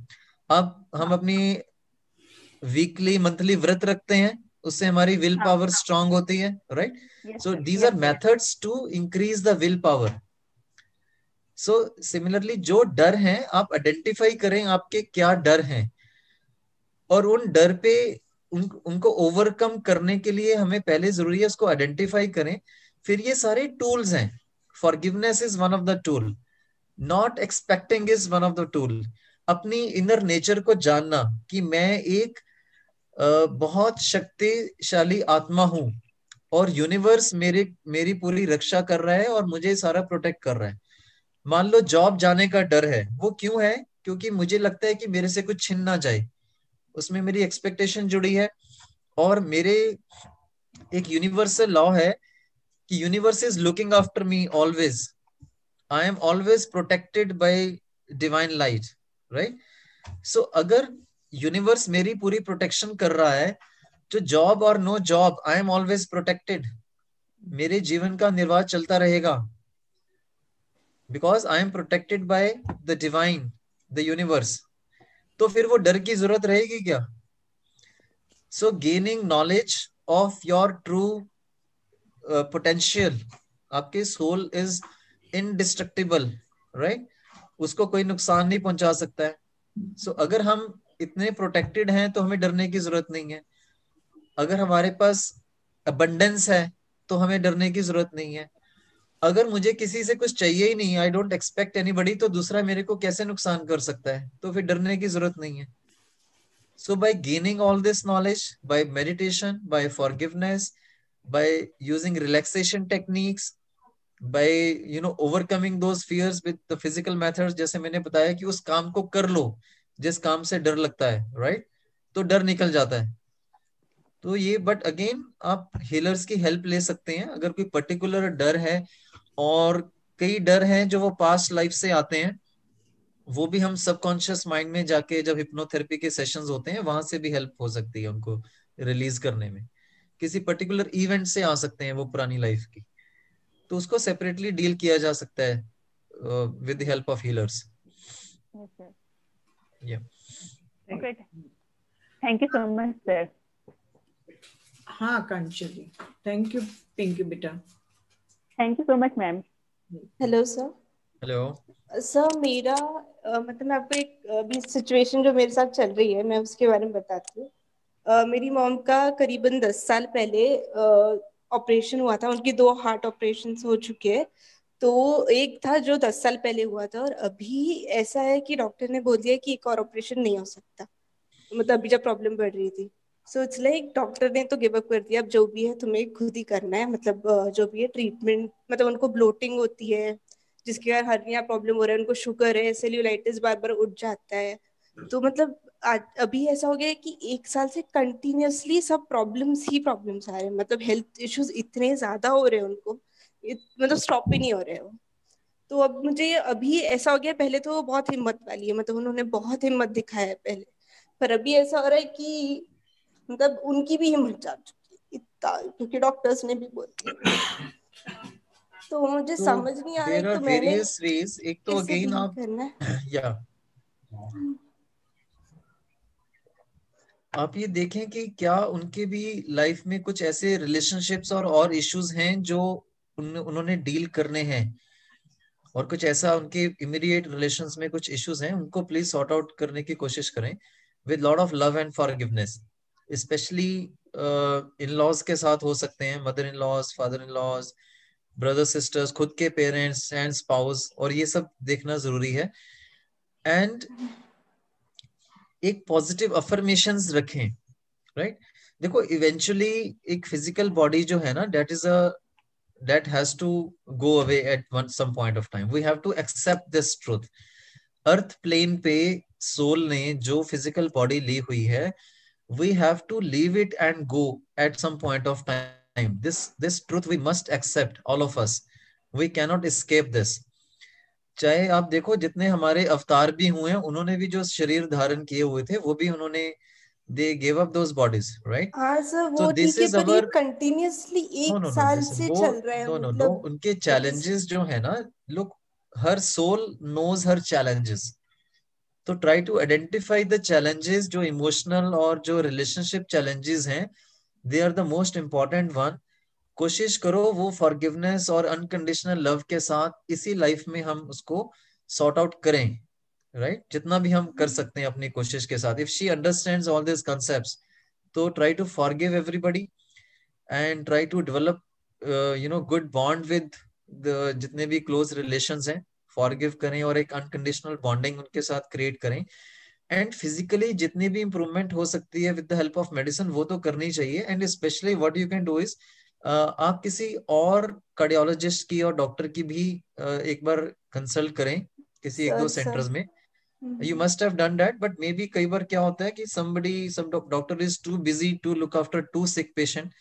अब हम अपनी वीकली मंथली व्रत रखते हैं, उससे हमारी विल पावर स्ट्रांग होती है, right. So these are methods to increase the will power. So similarly जो डर हैं, आप आइडेंटिफाई करें आपके क्या डर हैं, और उन डर पे उनको ओवरकम करने के लिए हमें पहले जरूरी है उसको आइडेंटिफाई करें। फिर ये सारे टूल्स हैं। Forgiveness is one of the tool, not expecting is one of the tool. अपनी इनर नेचर को जानना कि मैं एक बहुत शक्तिशाली आत्मा हूं और यूनिवर्स मेरी पूरी रक्षा कर रहा है और मुझे सारा प्रोटेक्ट कर रहा है। मान लो जॉब जाने का डर है, वो क्यों है? क्योंकि मुझे लगता है कि मेरे से कुछ छिन ना जाए, उसमें मेरी एक्सपेक्टेशन जुड़ी है। और मेरे एक यूनिवर्सल लॉ है कि universe is looking after me always, I am always protected by divine light, right. So अगर यूनिवर्स मेरी पूरी प्रोटेक्शन कर रहा है, तो जॉब और no job I am always protected, मेरे जीवन का निर्वाह चलता रहेगा, because I am protected by the divine, the universe. तो फिर वो डर की जरूरत रहेगी क्या? So gaining knowledge of your true potential, आपके सोल इज इनडिस्ट्रक्टिबल, राइट, उसको कोई नुकसान नहीं पहुंचा सकता है। सो अगर हम इतने प्रोटेक्टेड हैं तो हमें डरने की जरूरत नहीं है। अगर हमारे पास अबंडेंस है तो हमें डरने की जरूरत नहीं है। अगर मुझे किसी से कुछ चाहिए ही नहीं, आई डोंट एक्सपेक्ट एनीबडी, तो दूसरा मेरे को कैसे नुकसान कर सकता है? तो फिर डरने की जरूरत नहीं है। So by gaining all this knowledge, by meditation, by forgiveness, by using relaxation techniques, by overcoming those fears with the physical methods, जैसे मैंने बताया कि उस काम को कर लो जिस काम से डर लगता है, राइट, तो डर निकल जाता है। तो ये, बट अगेन आप हीलर्स की हेल्प ले सकते हैं अगर कोई पर्टिकुलर डर है, और कई डर हैं जो वो पास्ट लाइफ से आते हैं, वो भी हम सबकॉन्शियस माइंड में जाके जब हिप्नोथेरेपी के सेशंस होते हैं वहां से भी हेल्प हो सकती है उनको रिलीज करने में। किसी पर्टिकुलर इवेंट से आ सकते हैं वो पुरानी लाइफ की, तो उसको सेपरेटली डील किया जा सकता है with the help of healers. या okay, thank you so much sir. हाँ कांक्षा जी, थैंक यू पिंकी बेटा। Thank you so much ma'am. Hello sir. Hello sir मेरा मतलब मैं आपको एक अभी सिचुएशन जो मेरे साथ चल रही है मैं उसके बारे में बताती हूँ। मेरी मॉम का करीबन 10 साल पहले ऑपरेशन हुआ था। उनकी 2 हार्ट ऑपरेशन हो चुके हैं। तो एक था जो 10 साल पहले हुआ था और अभी ऐसा है कि डॉक्टर ने बोल दिया कि एक और ऑपरेशन नहीं हो सकता, मतलब अभी जब प्रॉब्लम बढ़ रही थी। सो इट्स लाइक डॉक्टर ने तो गिव अप कर दिया, अब जो भी है तुम्हें खुद ही करना है, मतलब जो भी है ट्रीटमेंट। मतलब उनको ब्लोटिंग होती है जिसके कारण हर्निया प्रॉब्लम हो रहा है, उनको शुगर है, सेल्यूलाइटिस बार बार उठ जाता है। तो मतलब अभी ऐसा हो गया है कि 1 साल से कंटिन्यूअसली सब प्रॉब्लम्स ही प्रॉब्लम्स आ रहे हैं। मतलब हेल्थ इश्यूज इतने ज्यादा हो रहे हैं उनको, मतलब स्टॉप ही नहीं हो रहे हो। तो अब मुझे अभी ऐसा हो गया, पहले तो वो बहुत हिम्मत वाली है, मतलब उन्होंने बहुत हिम्मत दिखाया है पहले, पर अभी ऐसा हो रहा है कि मतलब उनकी भी हिम्मत जा चुकी है इतना, क्योंकि डॉक्टर्स ने भी बोल दिया। तो मुझे तो समझ नहीं आ रहा है देयर आर तो मैंने वेरियस वेज। एक तो कैसे अगेन डील आप करना है। या आप ये देखें कि क्या उनके भी लाइफ में कुछ ऐसे रिलेशनशिप्स और इश्यूज हैं जो उन्होंने डील करने हैं, और कुछ ऐसा उनके इमीडिएट रिलेशंस में कुछ इश्यूज हैं, उनको प्लीज सॉर्ट आउट करने की कोशिश करें with lot of love and forgiveness. Specially in laws के साथ हो सकते हैं, mother in laws, father in laws, brother sisters, खुद के पेरेंट्स एंड स्पाउस, और ये सब देखना जरूरी है। एंड एक पॉजिटिव अफर्मेशंस रखें, राइट? देखो इवेंचुअली एक फिजिकल बॉडी जो है ना, that has to go away at some point of time. We have to accept this truth. Earth plane पे सोल ने जो फिजिकल बॉडी ली हुई है, we have to leave it and go at some point of time. This truth we must accept, all of us. We cannot escape this. चाहे आप देखो जितने हमारे अवतार भी हुए हैं, उन्होंने भी जो शरीर धारण किए हुए थे वो भी उन्होंने they gave up those bodies, right? हाँ सर So वो this ठीक है, is पर ये our continuously no 1 no no साल listen से वो चल रहा है, no no no मतलब उनके इट इज। challenges जो है ना, look, हर soul knows her challenges. तो try to identify the challenges जो इमोशनल और जो रिलेशनशिप चैलेंजेस हैं, they are the most important one. कोशिश करो वो फॉरगिवनेस और अनकंडीशनल लव के साथ इसी लाइफ में हम उसको सॉर्ट आउट करें, राइट? जितना भी हम कर सकते हैं अपनी कोशिश के साथ। If she understands all this concepts, तो try to forgive everybody and try to develop good bond with the जितने भी क्लोज रिलेशंस हैं, फॉरगिव करें और एक अनकंडीशनल बॉन्डिंग उनके साथ क्रिएट करें। एंड फिजिकली जितनी भी इंप्रूवमेंट हो सकती है with the help of medicine वो तो करनी चाहिए। And specially what you can do is आप किसी और कार्डियोलॉजिस्ट की और डॉक्टर की भी एक बार कंसल्ट करें किसी एक दो सर सेंटर्स में। You must have done that, but maybe कई बार क्या होता है कि some doctor is too busy to look after two sick patient,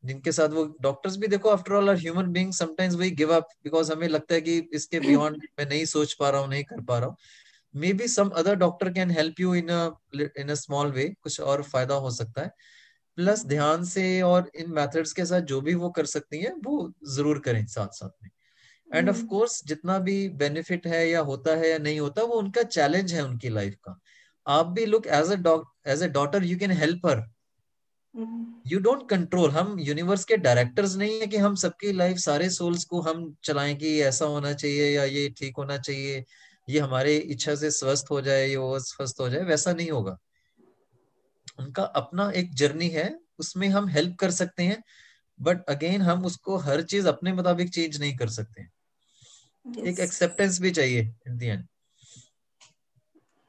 जिनके साथ वो डॉक्टर्स भी देखो after all are human being, sometimes we give up because हमें लगता है कि इसके बियॉन्ड मैं नहीं सोच पा रहा हूँ, नहीं कर पा रहा हूँ। Maybe some other doctor can help you in a small way, कुछ और फायदा हो सकता है। प्लस ध्यान से और इन मेथड्स के साथ जो भी वो कर सकती हैं वो जरूर करें साथ साथ में। एंड ऑफ कोर्स जितना भी बेनिफिट है या होता है या नहीं होता, वो उनका चैलेंज है उनकी लाइफ का। आप भी look as a daughter you can help her, you don't control. हम यूनिवर्स के डायरेक्टर्स नहीं है कि हम सबकी लाइफ सारे सोल्स को हम चलाएं कि ऐसा होना चाहिए या ये ठीक होना चाहिए, ये हमारे इच्छा से स्वस्थ हो जाए, ये वो स्वस्थ हो जाए, वैसा नहीं होगा। उनका अपना एक जर्नी है, उसमें हम हेल्प कर सकते हैं, बट अगेन हम उसको हर चीज अपने मुताबिक चेंज नहीं कर सकते। एक एक्सेप्टेंस भी चाहिए इन दी एंड।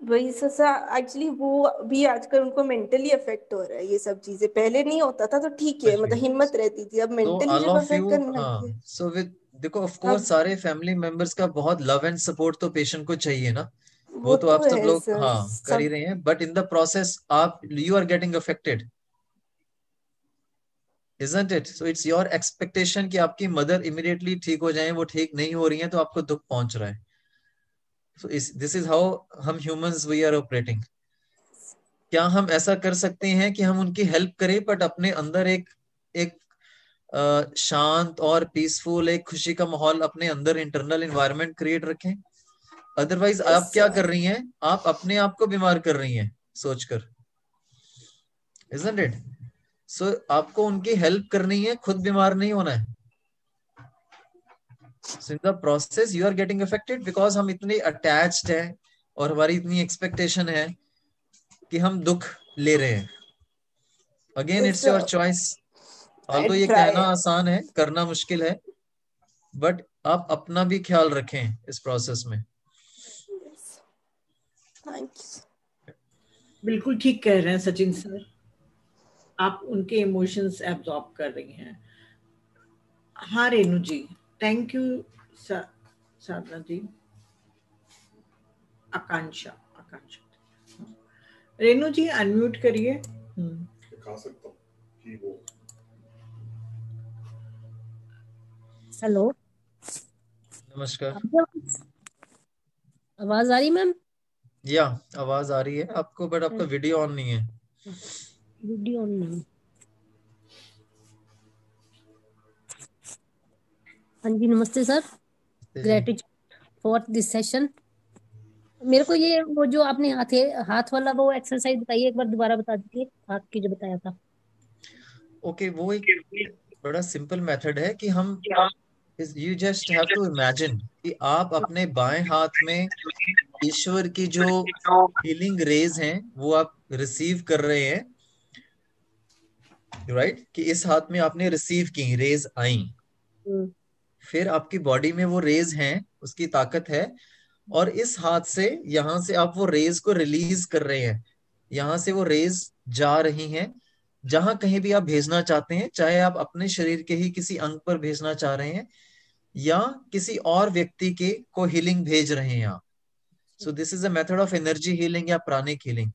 वही सर एक्चुअली वो भी आजकल उनको मेंटली अफेक्ट हो रहा है, ये सब चीजें पहले नहीं होता था तो ठीक है, मतलब हिम्मत रहती थी, अब मेंटली ऑल जब ऑफ अफेक्ट यू, करने लग हाँ, गए। सो विद देखो ऑफ कोर्स सारे फैमिली मेंबर्स का बहुत लव एंड सपोर्ट तो पेशेंट को चाहिए ना, वो तो आप सब है लोग सर, हाँ कर ही सब रहे हैं, बट इन द प्रोसेस आप you are getting affected, isn't it? So it's your expectation कि आपकी मदर इमीडिएटली ठीक हो जाए, वो ठीक नहीं हो रही है तो आपको दुख पहुंच रहा है। So this is how हम humans we are operating. क्या हम ऐसा कर सकते हैं कि हम उनकी हेल्प करें बट अपने अंदर एक एक शांत और पीसफुल एक खुशी का माहौल अपने अंदर इंटरनल एनवायरनमेंट क्रिएट रखें? अदरवाइज आप क्या कर रही हैं, आप अपने आप को बीमार कर रही हैं सोचकर, isn't it? So आपको उनकी हेल्प करनी है, खुद बीमार नहीं होना है. So in the process you are getting affected because हम इतने attached हैं और हमारी इतनी expectation है कि हम दुख ले रहे हैं. Again it's your choice. Although ये कहना आसान है, करना मुश्किल है, बट आप अपना भी ख्याल रखें इस प्रोसेस में. बिल्कुल ठीक कह रहे हैं सचिन सर, आप उनके इमोशंस एब्जॉर्ब कर रही हैं. हाँ Renu ji, thank you. Sadhana ji, Akanksha Renu ji unmute करिए. दिखा सकता हूँ कि वो. हेलो, नमस्कार. आवाज आ रही मैम? या आवाज आ रही है आपको, बट आपका वीडियो ऑन नहीं है. वीडियो ऑन नहीं. हाँ जी, नमस्ते sir. Gratitude for this session. मेरे को ये वो जो आपने हाथ वाला वो एक्सरसाइज बताइए, एक बार दोबारा बता दीजिए, हाथ की जो बताया था. ओके, वो एक बड़ा सिंपल मेथड है कि हम you just have to imagine कि आप अपने बाएं हाथ में ईश्वर की जो हीलिंग रेज हैं वो आप रिसीव कर रहे हैं, राइट? कि इस हाथ में आपने रिसीव की, रेज आई, फिर आपकी बॉडी में वो रेज हैं, उसकी ताकत है, और इस हाथ से यहां से आप वो रेज को रिलीज कर रहे हैं. यहां से वो रेज जा रही हैं जहां कहीं भी आप भेजना चाहते हैं, चाहे आप अपने शरीर के ही किसी अंग पर भेजना चाह रहे हैं या किसी और व्यक्ति के को हीलिंग भेज रहे हैं आप. So this is a method of energy healing या प्राणिक हीलिंग,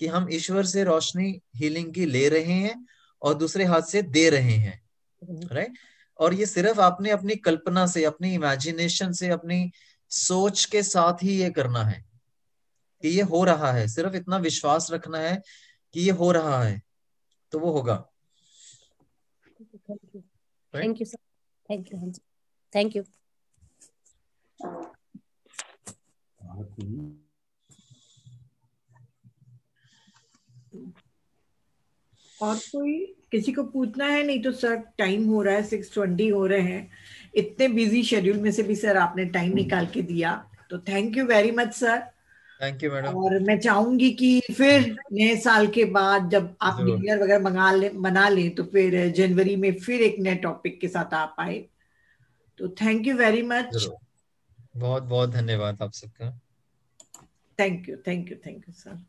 कि हम ईश्वर से रोशनी हीलिंग की ले रहे हैं और दूसरे हाथ से दे रहे हैं, राइट? और ये सिर्फ आपने अपनी कल्पना से, अपनी इमेजिनेशन से, अपनी सोच के साथ ही ये करना है कि ये हो रहा है. सिर्फ इतना विश्वास रखना है कि ये हो रहा है, तो वो होगा. Thank you sir. Thank you. Thank you. और कोई किसी को पूछना है? नहीं तो सर टाइम हो रहा है, 6:20 हो रहे हैं. इतने बिजी शेड्यूल में से भी सर आपने टाइम निकाल के दिया, तो thank you very much sir. Thank you madam. और मैं चाहूंगी कि फिर नए साल के बाद जब आप न्यू ईयर वगैरह मना लें तो फिर जनवरी में फिर एक नए टॉपिक के साथ आप आए. तो थैंक यू वेरी मच. बहुत बहुत धन्यवाद आप सबका. Thank you sir.